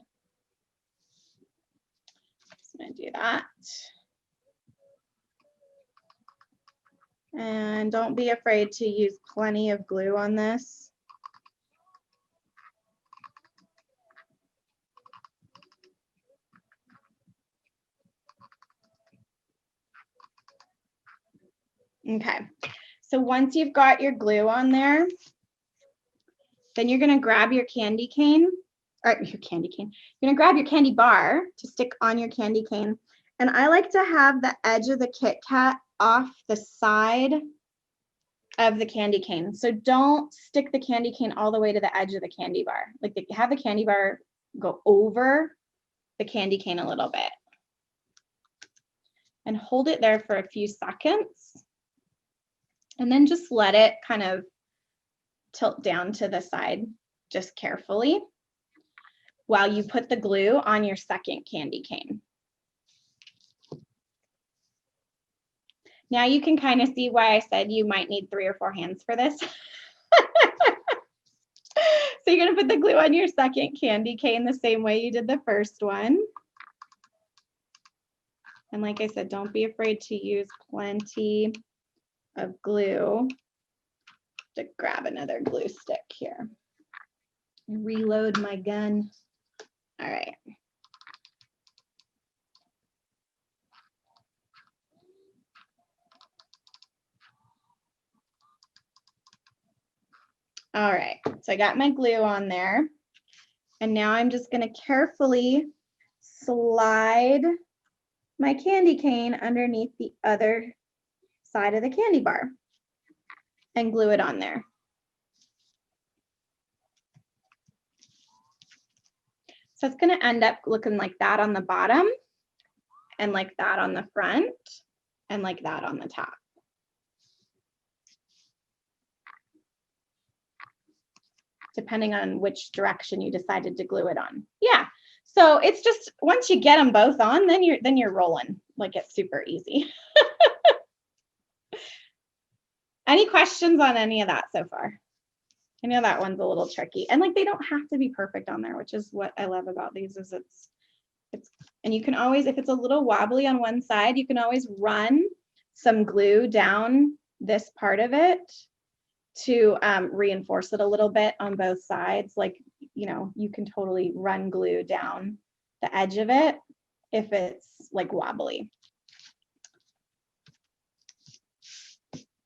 So I'm going to do that. And don't be afraid to use plenty of glue on this. Okay, so once you've got your glue on there, then you're going to grab your candy cane, or your candy cane. You're going to grab your candy bar to stick on your candy cane. And I like to have the edge of the Kit Kat off the side of the candy cane. So don't stick the candy cane all the way to the edge of the candy bar. Like have the candy bar go over the candy cane a little bit. And hold it there for a few seconds. And then just let it kind of tilt down to the side just carefully while you put the glue on your second candy cane. Now you can kind of see why I said you might need 3 or 4 hands for this. So you're going to put the glue on your second candy cane the same way you did the first one. And like I said, don't be afraid to use plenty of glue. To grab another glue stick here. Reload my gun. All right. All right, so I got my glue on there. And now I'm just going to carefully slide my candy cane underneath the other side of the candy bar and glue it on there. So it's going to end up looking like that on the bottom and like that on the front and like that on the top. Depending on which direction you decided to glue it on. Yeah. So it's just once you get them both on, then you're rolling. Like it's super easy. Any questions on any of that so far? I know that one's a little tricky. And like they don't have to be perfect on there, which is what I love about these is it's and you can always, if it's a little wobbly on one side, you can always run some glue down this part of it to reinforce it a little bit on both sides. Like, you know, you can totally run glue down the edge of it if it's like wobbly.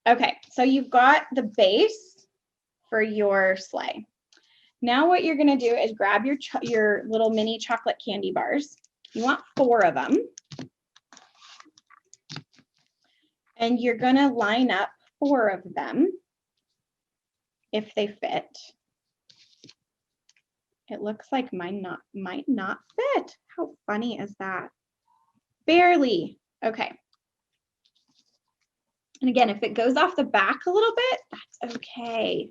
Okay, so you've got the base for your sleigh. Now what you're gonna do is grab your little mini chocolate candy bars. You want 4 of them. And you're gonna line up 4 of them if they fit. It looks like mine might not fit. How funny is that? Barely. Okay. And again, if it goes off the back a little bit, that's okay.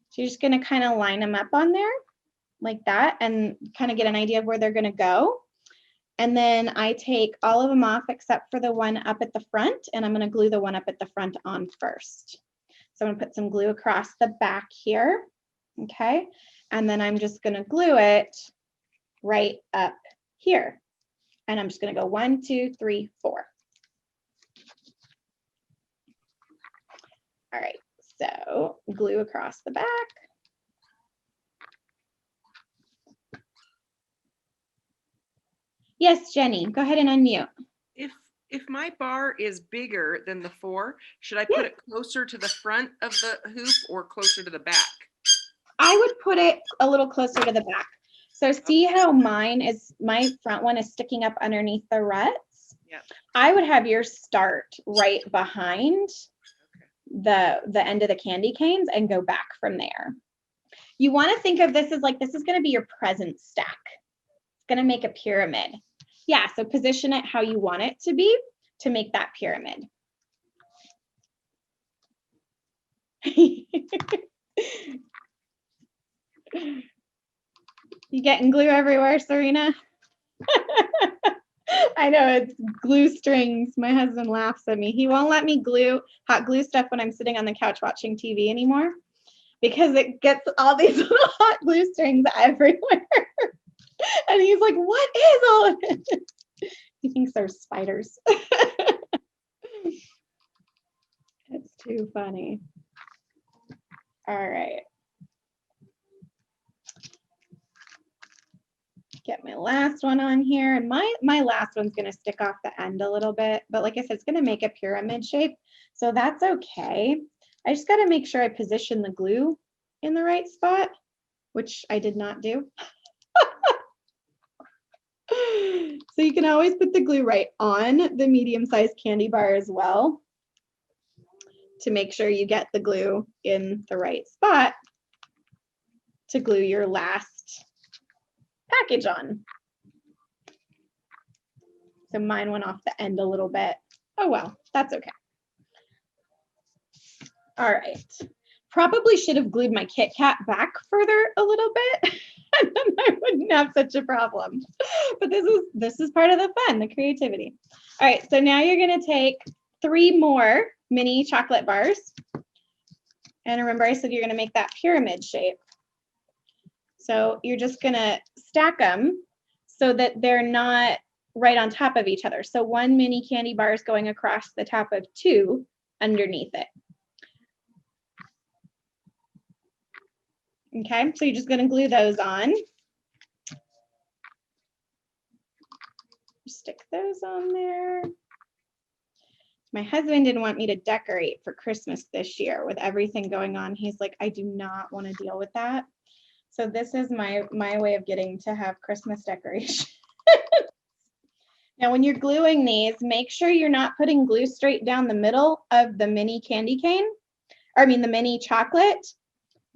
So you're just going to kind of line them up on there like that and kind of get an idea of where they're going to go. And then I take all of them off except for the one up at the front, and I'm going to glue the one up at the front on first. So I'm gonna put some glue across the back here, okay? And then I'm just gonna glue it right up here. And I'm just gonna go 1, 2, 3, 4. All right, so glue across the back. Yes, Jenny, go ahead and unmute. If my bar is bigger than the 4, should I put Yeah. it closer to the front of the hoop or closer to the back? I would put it a little closer to the back. So see how mine is, my front one is sticking up underneath the ruts? Yeah. I would have yours start right behind the end of the candy canes and go back from there. You want to think of this as like, this is going to be your present stack. It's going to make a pyramid. Yeah, so position it how you want it to be to make that pyramid. You getting glue everywhere, Serena? I know, it's glue strings. My husband laughs at me. He won't let me hot glue stuff when I'm sitting on the couch watching TV anymore because it gets all these little hot glue strings everywhere. And he's like, what is all of it? He thinks they're spiders. It's too funny. All right. Get my last one on here. And my last one's going to stick off the end a little bit. But like I said, it's going to make a pyramid shape. So that's okay. I just got to make sure I position the glue in the right spot, which I did not do. So you can always put the glue right on the medium-sized candy bar as well to make sure you get the glue in the right spot to glue your last package on. So mine went off the end a little bit. Oh well, that's okay. All right. Probably should have glued my Kit Kat back further a little bit, and then I wouldn't have such a problem. But this is part of the fun, the creativity. All right, so now you're gonna take 3 more mini chocolate bars. And remember I said you're gonna make that pyramid shape. So you're just gonna stack them so that they're not right on top of each other. So 1 mini candy bar is going across the top of 2 underneath it. Okay, so you're just gonna glue those on. Stick those on there. My husband didn't want me to decorate for Christmas this year with everything going on. He's like, I do not want to deal with that. So this is my way of getting to have Christmas decoration. Now, when you're gluing these, make sure you're not putting glue straight down the middle of the mini candy cane, or I mean the mini chocolate,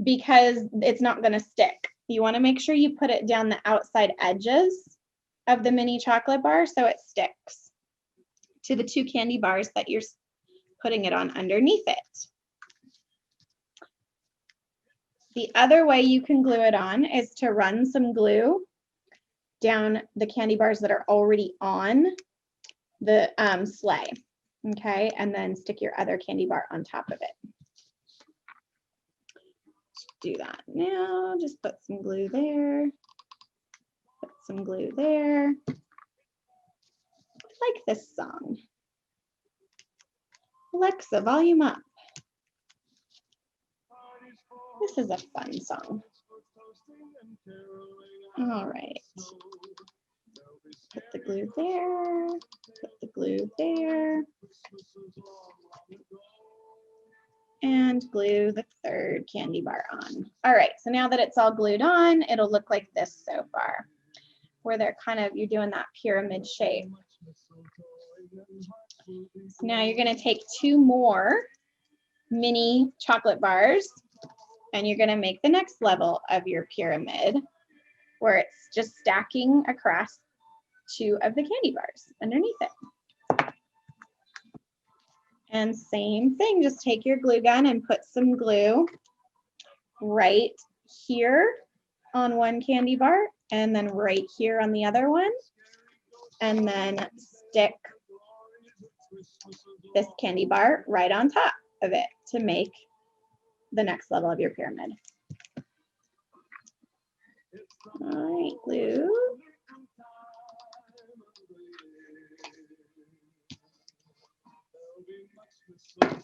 because it's not going to stick. You want to make sure you put it down the outside edges of the mini chocolate bar so it sticks to the 2 candy bars that you're putting it on underneath it. The other way you can glue it on is to run some glue down the candy bars that are already on the sleigh, okay? And then stick your other candy bar on top of it. Do that now, just put some glue there, put some glue there. I like this song. Alexa, volume up. This is a fun song. All right. Put the glue there, put the glue there, and glue the 3rd candy bar on. All right, so now that it's all glued on, it'll look like this so far, where they're kind of, you're doing that pyramid shape. So now you're gonna take 2 more mini chocolate bars and you're gonna make the next level of your pyramid where it's just stacking across 2 of the candy bars underneath it. And same thing, just take your glue gun and put some glue right here on 1 candy bar and then right here on the other one. And then stick this candy bar right on top of it to make the next level of your pyramid. All right, glue.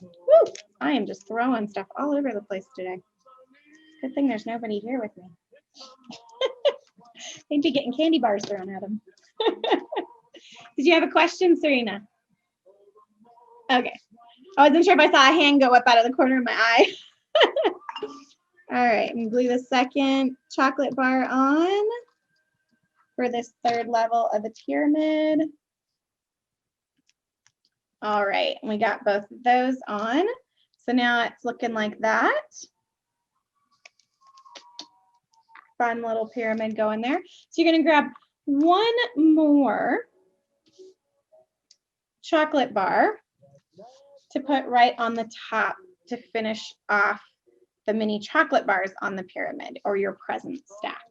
Woo! I am just throwing stuff all over the place today. Good thing there's nobody here with me. They'd be getting candy bars thrown at them. Did you have a question, Serena? Okay. I wasn't sure if I saw a hand go up out of the corner of my eye. All right, I'm gonna glue the second chocolate bar on for this third level of the pyramid. All right, we got both of those on. So now it's looking like that. Fun little pyramid going there. So you're gonna grab one more chocolate bar to put right on the top to finish off the mini chocolate bars on the pyramid or your present stack.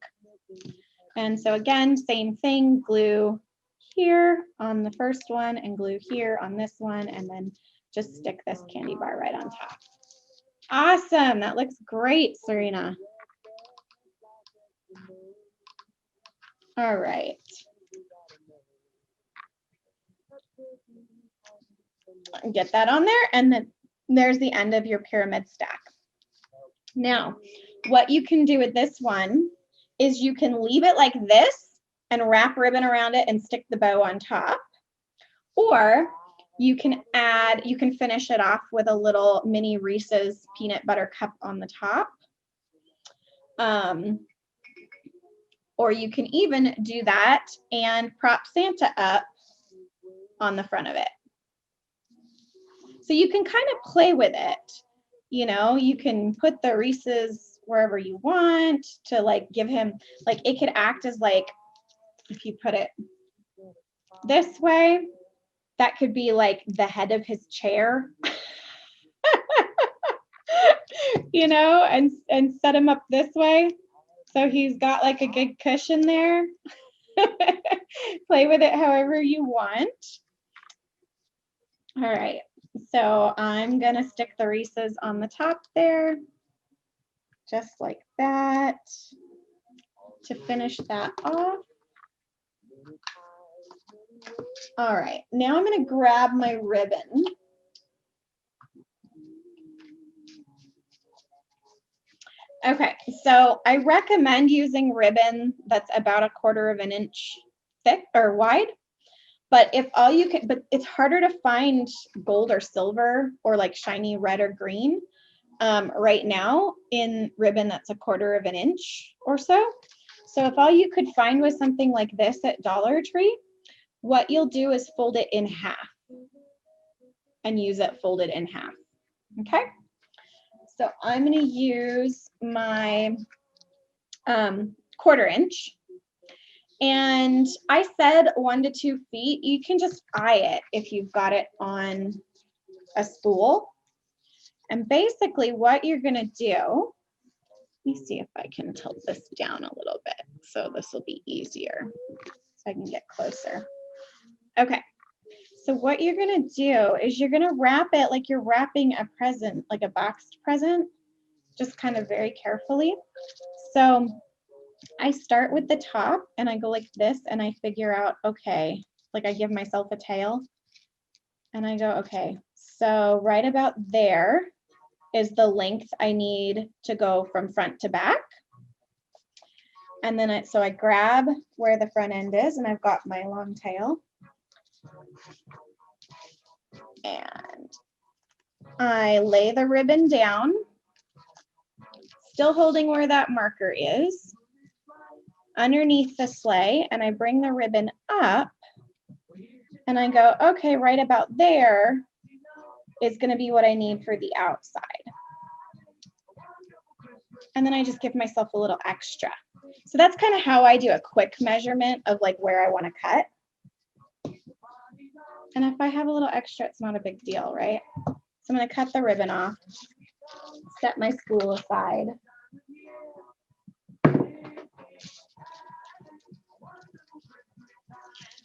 And so again, same thing, glue here on the first one and glue here on this one, and then just stick this candy bar right on top. Awesome, that looks great, Serena. All right. Get that on there, and then there's the end of your pyramid stack. Now, what you can do with this one is you can leave it like this and wrap ribbon around it and stick the bow on top, or you can finish it off with a little mini Reese's peanut butter cup on the top. Or you can even do that and prop Santa up on the front of it. So you can kind of play with it. You know, you can put the Reese's wherever you want to like give him, like it could act as like, if you put it this way, that could be like the head of his chair, you know, and set him up this way. So he's got like a good cushion there. Play with it however you want. All right, so I'm gonna stick the Reese's on the top there, just like that, to finish that off. All right, now I'm gonna grab my ribbon. Okay, so I recommend using ribbon that's about 1/4 of an inch thick or wide. But if all you can, but it's harder to find gold or silver or like shiny red or green right now in ribbon that's 1/4 of an inch or so. So if all you could find was something like this at Dollar Tree, what you'll do is fold it in half and use it folded in half. Okay. So I'm going to use my 1/4 inch. And I said 1 to 2 feet. You can just eye it if you've got it on a spool. And basically what you're going to do, let me see if I can tilt this down a little bit so this will be easier so I can get closer. Okay. So what you're going to do is you're going to wrap it like you're wrapping a present, like a boxed present, just kind of very carefully. So I start with the top and I go like this and I figure out, okay, like I give myself a tail and I go, okay, so right about there is the length I need to go from front to back. And then so I grab where the front end is and I've got my long tail. And I lay the ribbon down, still holding where that marker is, underneath the sleigh, and I bring the ribbon up and I go, okay, right about there is going to be what I need for the outside. And then I just give myself a little extra. So that's kind of how I do a quick measurement of like where I want to cut. And if I have a little extra, it's not a big deal, right? So I'm going to cut the ribbon off, set my spool aside.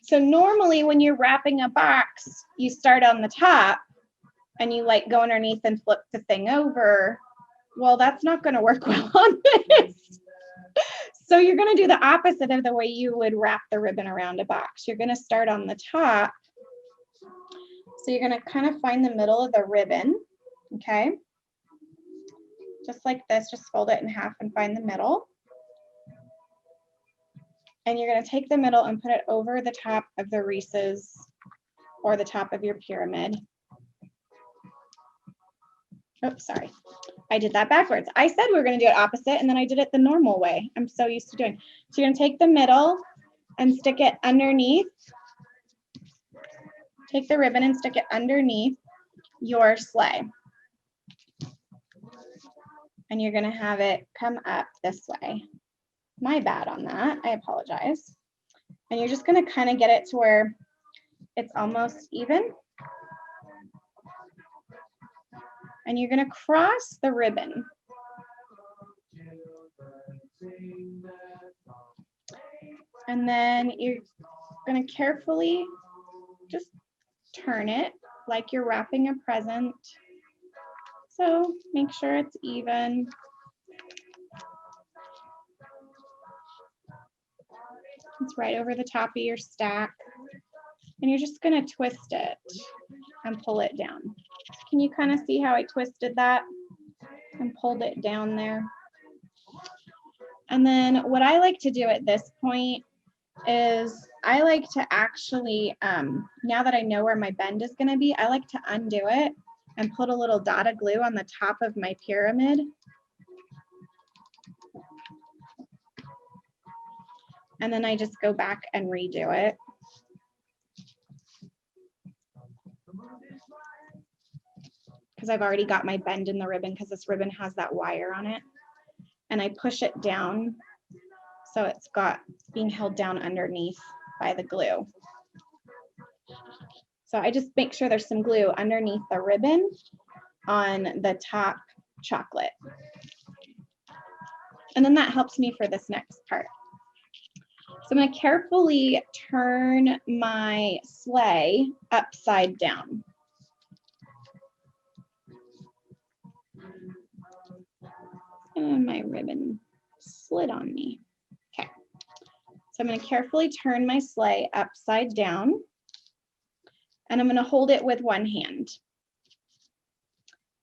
So normally when you're wrapping a box, you start on the top and you like go underneath and flip the thing over, Well, that's not going to work well on this. So you're going to do the opposite of the way you would wrap the ribbon around a box. You're going to start on the top. So you're going to kind of find the middle of the ribbon, okay? Just like this, just fold it in half and find the middle. And you're going to take the middle and put it over the top of the Reese's or the top of your pyramid. Oh, sorry. I did that backwards. I said we were going to do it opposite, and then I did it the normal way. I'm so used to doing. So you're going to take the middle and stick it underneath. Take the ribbon and stick it underneath your sleigh. And you're going to have it come up this way. My bad on that. I apologize. And you're just going to kind of get it to where it's almost even. And you're going to cross the ribbon. And then you're going to carefully just turn it like you're wrapping a present. So make sure it's even. It's right over the top of your stack. And you're just going to twist it and pull it down. Can you kind of see how I twisted that and pulled it down there? And then what I like to do at this point is I like to actually, now that I know where my bend is going to be, I like to undo it and put a little dot of glue on the top of my pyramid. And then I just go back and redo it. Because I've already got my bend in the ribbon because this ribbon has that wire on it. And I push it down so it's got being held down underneath by the glue. So I just make sure there's some glue underneath the ribbon on the top chocolate. And then that helps me for this next part. So I'm going to carefully turn my sleigh upside down. And my ribbon slid on me. Okay. So I'm going to carefully turn my sleigh upside down. And I'm going to hold it with one hand.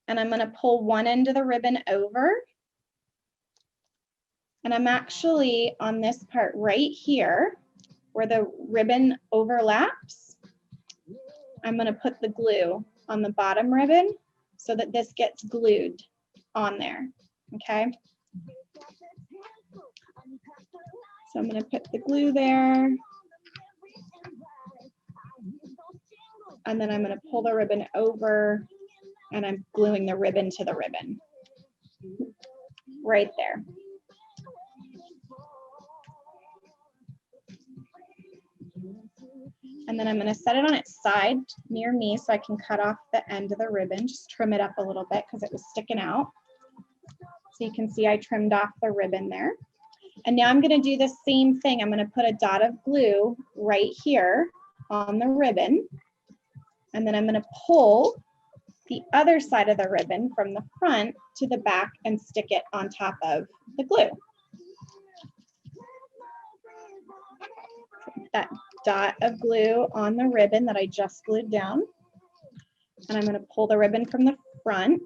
And I'm going to pull one end of the ribbon over. And I'm actually on this part right here where the ribbon overlaps. I'm going to put the glue on the bottom ribbon so that this gets glued on there. Okay. So I'm going to put the glue there. And then I'm going to pull the ribbon over and I'm gluing the ribbon to the ribbon. Right there. And then I'm going to set it on its side near me so I can cut off the end of the ribbon, just trim it up a little bit because it was sticking out. So you can see I trimmed off the ribbon there. And now I'm going to do the same thing. I'm going to put a dot of glue right here on the ribbon. And then I'm going to pull the other side of the ribbon from the front to the back and stick it on top of the glue. That dot of glue on the ribbon that I just glued down. And I'm going to pull the ribbon from the front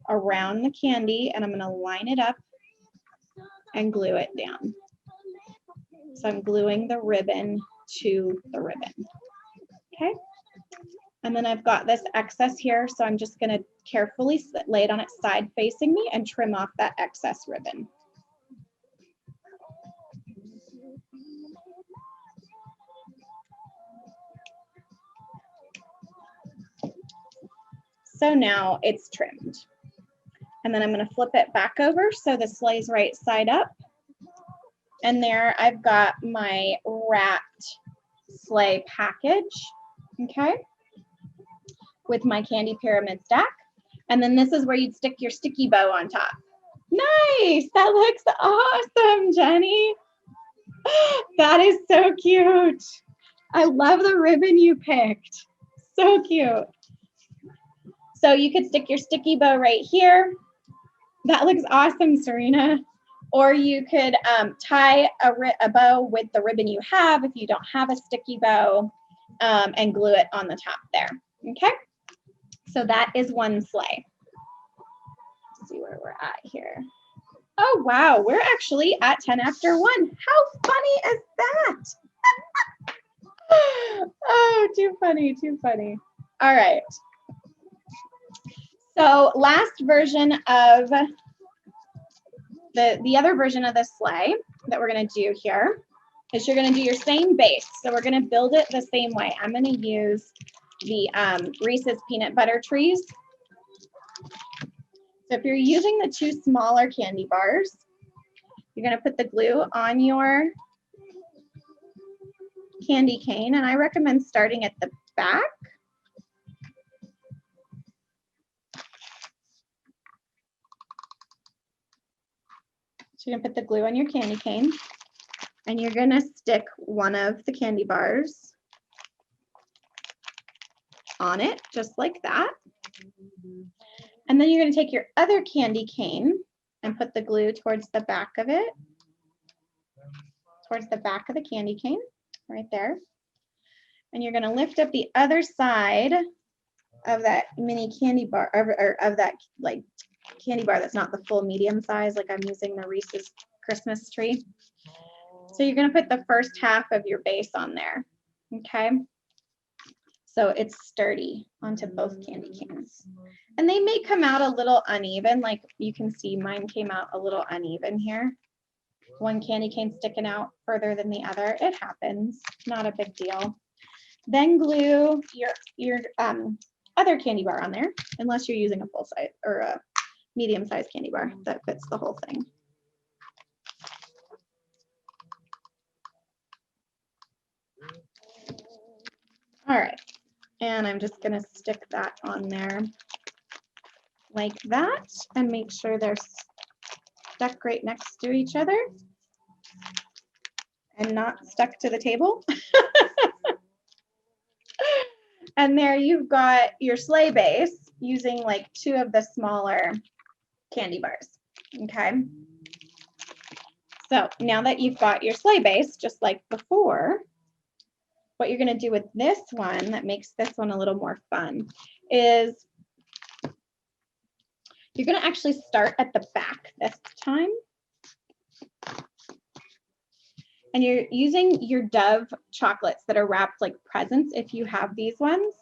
around the candy and I'm going to line it up and glue it down. So I'm gluing the ribbon to the ribbon. Okay. And then I've got this excess here, so I'm just going to carefully lay it on its side facing me and trim off that excess ribbon. So now it's trimmed. And then I'm going to flip it back over so the sleigh's right side up. And there I've got my wrapped sleigh package, okay, with my candy pyramid stack. And then this is where you'd stick your sticky bow on top. Nice, that looks awesome, Jenny. That is so cute. I love the ribbon you picked. So cute. So you could stick your sticky bow right here. That looks awesome, Serena. Or you could tie a bow with the ribbon you have if you don't have a sticky bow, and glue it on the top there. Okay, so that is one sleigh. Let's see where we're at here. Oh, wow, we're actually at 10 after 1. How funny is that? Oh, too funny, too funny. All right. So last version of the other version of the sleigh that we're going to do here is you're going to do your same base. So we're going to build it the same way. I'm going to use the Reese's peanut butter trees. So if you're using the 2 smaller candy bars, you're going to put the glue on your candy cane, and I recommend starting at the back. So you're going to put the glue on your candy cane, and you're going to stick one of the candy bars on it, just like that. And then you're going to take your other candy cane and put the glue towards the back of it, towards the back of the candy cane, right there. And you're going to lift up the other side of that mini candy bar, or of that like candy bar that's not the full medium size, like I'm using the Reese's Christmas tree. So you're going to put the first half of your base on there, okay? So it's sturdy onto both candy canes. And they may come out a little uneven, like you can see mine came out a little uneven here. One candy cane sticking out further than the other. It happens, not a big deal. Then glue your other candy bar on there, unless you're using a full size or a medium sized candy bar that fits the whole thing. All right, and I'm just gonna stick that on there like that and make sure they're stuck right next to each other and not stuck to the table. And there you've got your sleigh base using like 2 of the smaller candy bars, okay? So now that you've got your sleigh base, just like before, what you're gonna do with this one that makes this one a little more fun is you're gonna actually start at the back this time. And you're using your Dove chocolates that are wrapped like presents. If you have these ones,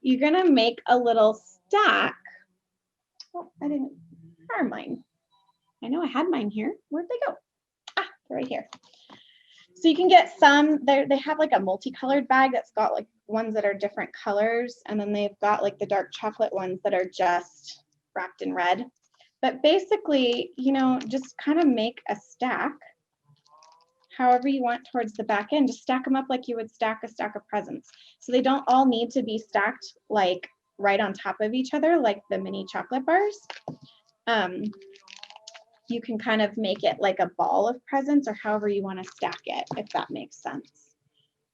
you're gonna make a little stack. Oh, I didn't harm mine. I know I had mine here. Where'd they go? Ah, they're right here. So you can get some, they have like a multicolored bag that's got like ones that are different colors, and then they've got like the dark chocolate ones that are just wrapped in red. But basically, you know, just kind of make a stack however you want towards the back end. Just stack them up like you would stack a stack of presents. So they don't all need to be stacked like right on top of each other like the mini chocolate bars. You can kind of make it like a ball of presents or however you want to stack it, if that makes sense.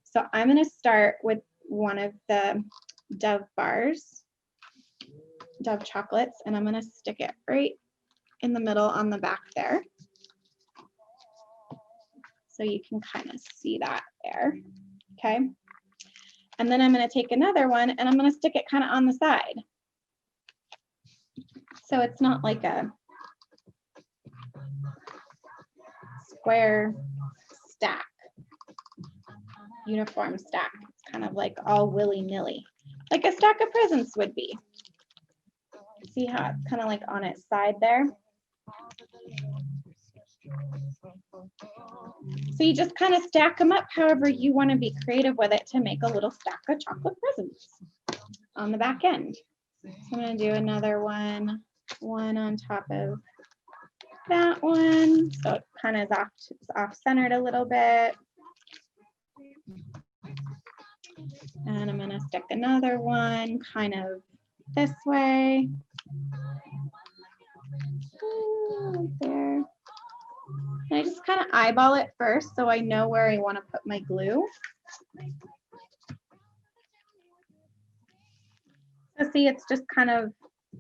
So I'm going to start with one of the Dove bars, Dove chocolates, and I'm going to stick it right in the middle on the back there. So you can kind of see that there, okay? And then I'm going to take another one and I'm going to stick it kind of on the side. So it's not like a square stack, uniform stack. It's kind of like all willy-nilly, like a stack of presents would be. See how it's kind of like on its side there? So you just kind of stack them up however you want to be creative with it to make a little stack of chocolate presents on the back end. So I'm going to do another one on top of that one. So it kind of is off-centered a little bit. And I'm going to stick another one kind of this way. There. And I just kind of eyeball it first so I know where I want to put my glue. So see, it's just kind of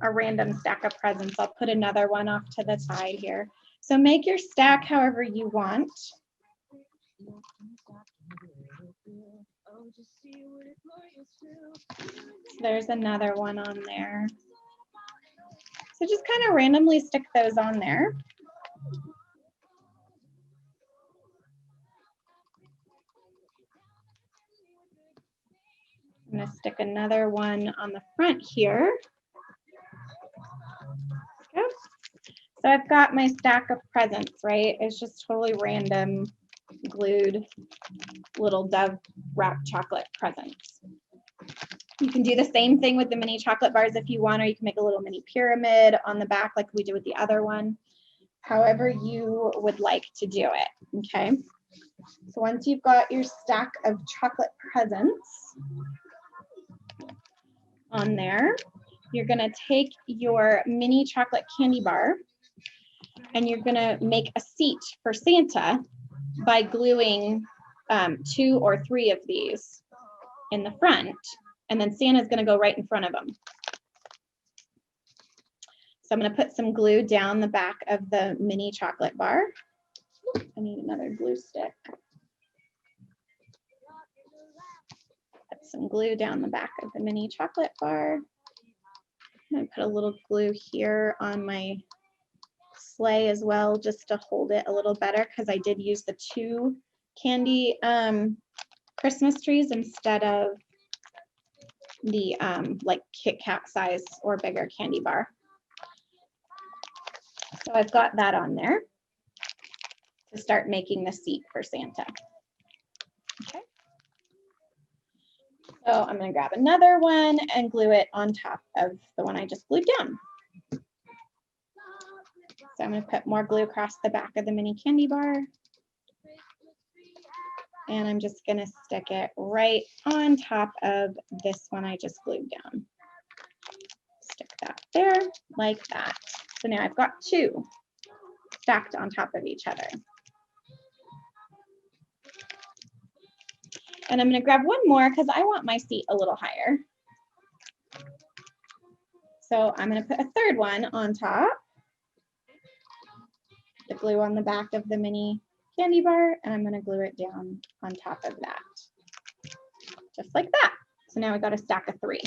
a random stack of presents. I'll put another one off to the side here. So make your stack however you want. There's another one on there. So just kind of randomly stick those on there. I'm going to stick another one on the front here. Okay. So I've got my stack of presents, right? It's just totally random glued little dove wrapped chocolate presents. You can do the same thing with the mini chocolate bars if you want, or you can make a little mini pyramid on the back like we did with the other one. However you would like to do it, okay? So once you've got your stack of chocolate presents on there, you're gonna take your mini chocolate candy bar and you're gonna make a seat for Santa by gluing 2 or 3 of these in the front, and then Santa's gonna go right in front of them. So I'm gonna put some glue down the back of the mini chocolate bar. I need another glue stick. Put some glue down the back of the mini chocolate bar. I'm gonna put a little glue here on my sleigh as well, just to hold it a little better, because I did use the 2 candy Christmas trees instead of the like Kit Kat size or bigger candy bar. So I've got that on there to start making the seat for Santa. Okay. So I'm going to grab another one and glue it on top of the one I just glued down. So I'm going to put more glue across the back of the mini candy bar. And I'm just going to stick it right on top of this one I just glued down. Stick that there like that. So now I've got 2 stacked on top of each other. And I'm going to grab one more because I want my seat a little higher. So I'm going to put a 3rd one on top. The glue on the back of the mini candy bar, and I'm going to glue it down on top of that. Just like that. So now we've got a stack of 3.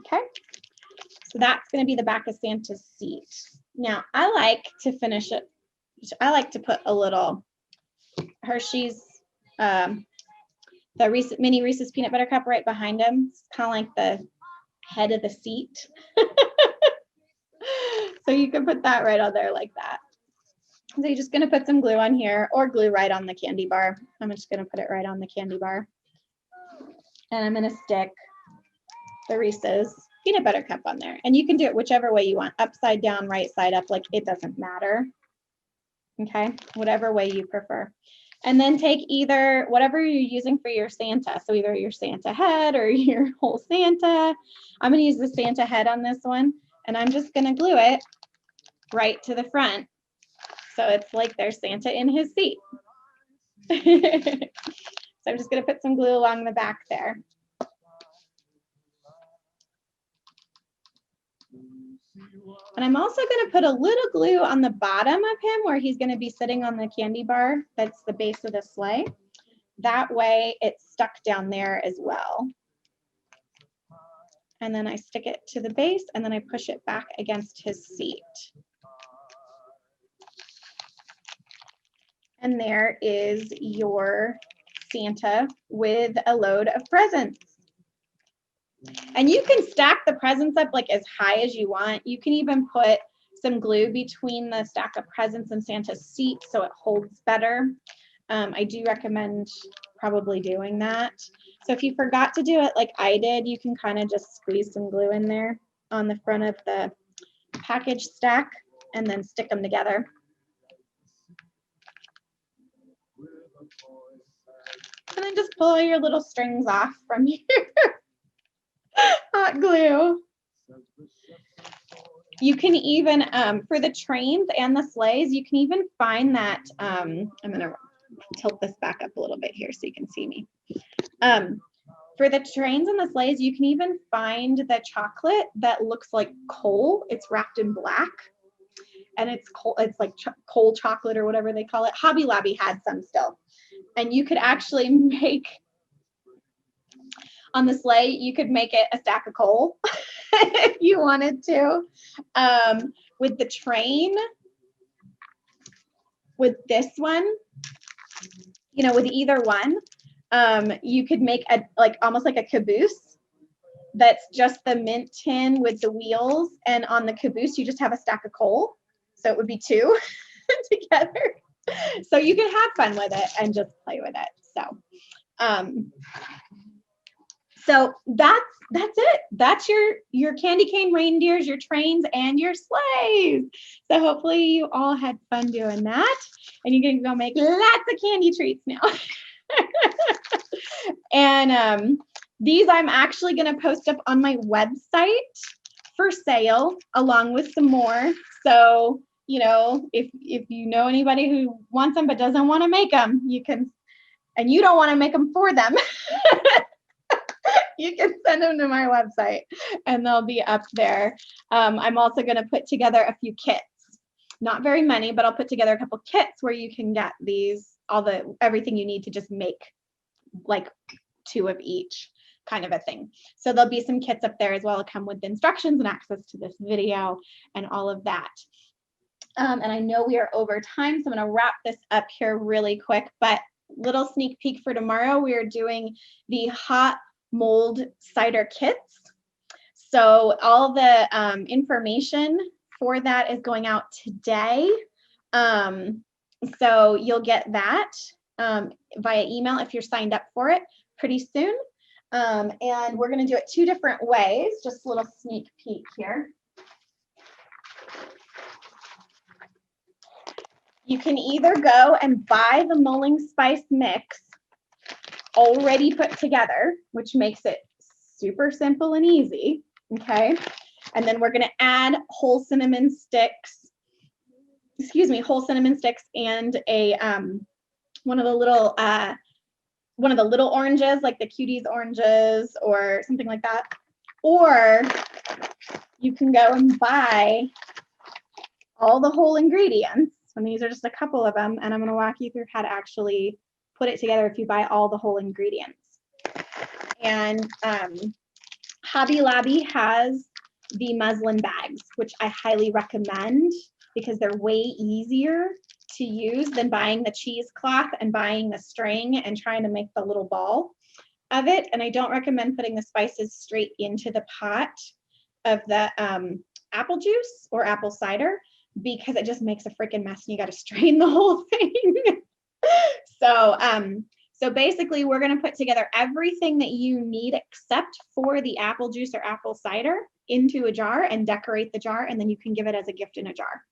Okay. So that's going to be the back of Santa's seat. Now I like to finish it. I like to put a little Hershey's, the mini Reese's peanut butter cup right behind him. It's kind of like the head of the seat. So you can put that right on there like that. So you're just going to put some glue on here, or glue right on the candy bar. I'm just going to put it right on the candy bar. And I'm going to stick the Reese's peanut butter cup on there. And you can do it whichever way you want, upside down, right side up, like it doesn't matter. Okay, whatever way you prefer. And then take either whatever you're using for your Santa. So either your Santa head or your whole Santa. I'm going to use the Santa head on this one, and I'm just going to glue it right to the front. So it's like there's Santa in his seat. So I'm just going to put some glue along the back there. And I'm also going to put a little glue on the bottom of him where he's going to be sitting on the candy bar. That's the base of the sleigh. That way it's stuck down there as well. And then I stick it to the base, and then I push it back against his seat. And there is your Santa with a load of presents. And you can stack the presents up like as high as you want. You can even put some glue between the stack of presents and Santa's seat so it holds better. I do recommend probably doing that. So if you forgot to do it like I did, you can kind of just squeeze some glue in there on the front of the package stack and then stick them together. And then just pull your little strings off from your hot glue. You can even, for the trains and the sleighs, you can even find that, I'm going to tilt this back up a little bit here so you can see me. For the trains and the sleighs, you can even find the chocolate that looks like coal. It's wrapped in black. And it's coal, it's like coal chocolate or whatever they call it. Hobby Lobby had some still. And you could actually make, on the sleigh, you could make it a stack of coal if you wanted to. With the train, with this one, you know, with either one, you could make a like almost like a caboose that's just the mint tin with the wheels, and on the caboose you just have a stack of coal, so it would be two together. So you can have fun with it and just play with it. So that's it. That's your candy cane reindeers, your trains, and your sleighs. So hopefully you all had fun doing that, and you can go make lots of candy treats now. And these I'm actually going to post up on my website for sale, along with some more. So, you know, if you know anybody who wants them but doesn't want to make them, you can, and you don't want to make them for them, you can send them to my website and they'll be up there. I'm also going to put together a few kits, not very many, but I'll put together a couple kits where you can get these, everything you need to just make like 2 of each kind of a thing. So there'll be some kits up there as well to come with instructions and access to this video and all of that. And I know we are over time, so I'm going to wrap this up here really quick, but little sneak peek for tomorrow, we are doing the hot mold cider kits. So all the information for that is going out today. So you'll get that via email if you're signed up for it pretty soon. And we're going to do it 2 different ways, just a little sneak peek here. You can either go and buy the mulling spice mix already put together, which makes it super simple and easy, okay? And then we're going to add whole cinnamon sticks and a one of the little oranges, like the Cuties oranges or something like that. Or you can go and buy all the whole ingredients. And these are just a couple of them, and I'm going to walk you through how to actually put it together if you buy all the whole ingredients. And Hobby Lobby has the muslin bags, which I highly recommend because they're way easier to use than buying the cheesecloth and buying the string and trying to make the little ball of it. And I don't recommend putting the spices straight into the pot of the apple juice or apple cider, because it just makes a freaking mess and you got to strain the whole thing. So basically we're going to put together everything that you need except for the apple juice or apple cider into a jar and decorate the jar, and then you can give it as a gift in a jar.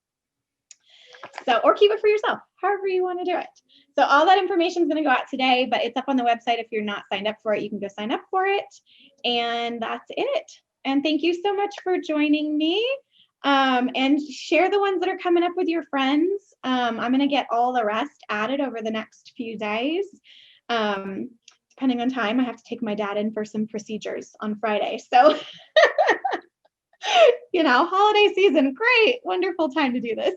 So, or keep it for yourself, however you want to do it. So all that information is going to go out today, but it's up on the website. If you're not signed up for it, you can go sign up for it. And that's it. And thank you so much for joining me. And share the ones that are coming up with your friends. I'm going to get all the rest added over the next few days. Depending on time, I have to take my dad in for some procedures on Friday. So, you know, holiday season, great, wonderful time to do this.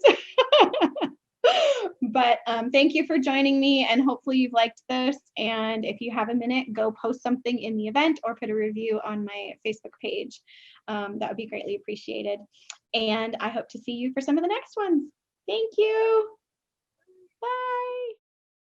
But thank you for joining me, and hopefully you've liked this. And if you have a minute, go post something in the event or put a review on my Facebook page. That would be greatly appreciated. And I hope to see you for some of the next ones. Thank you. Bye.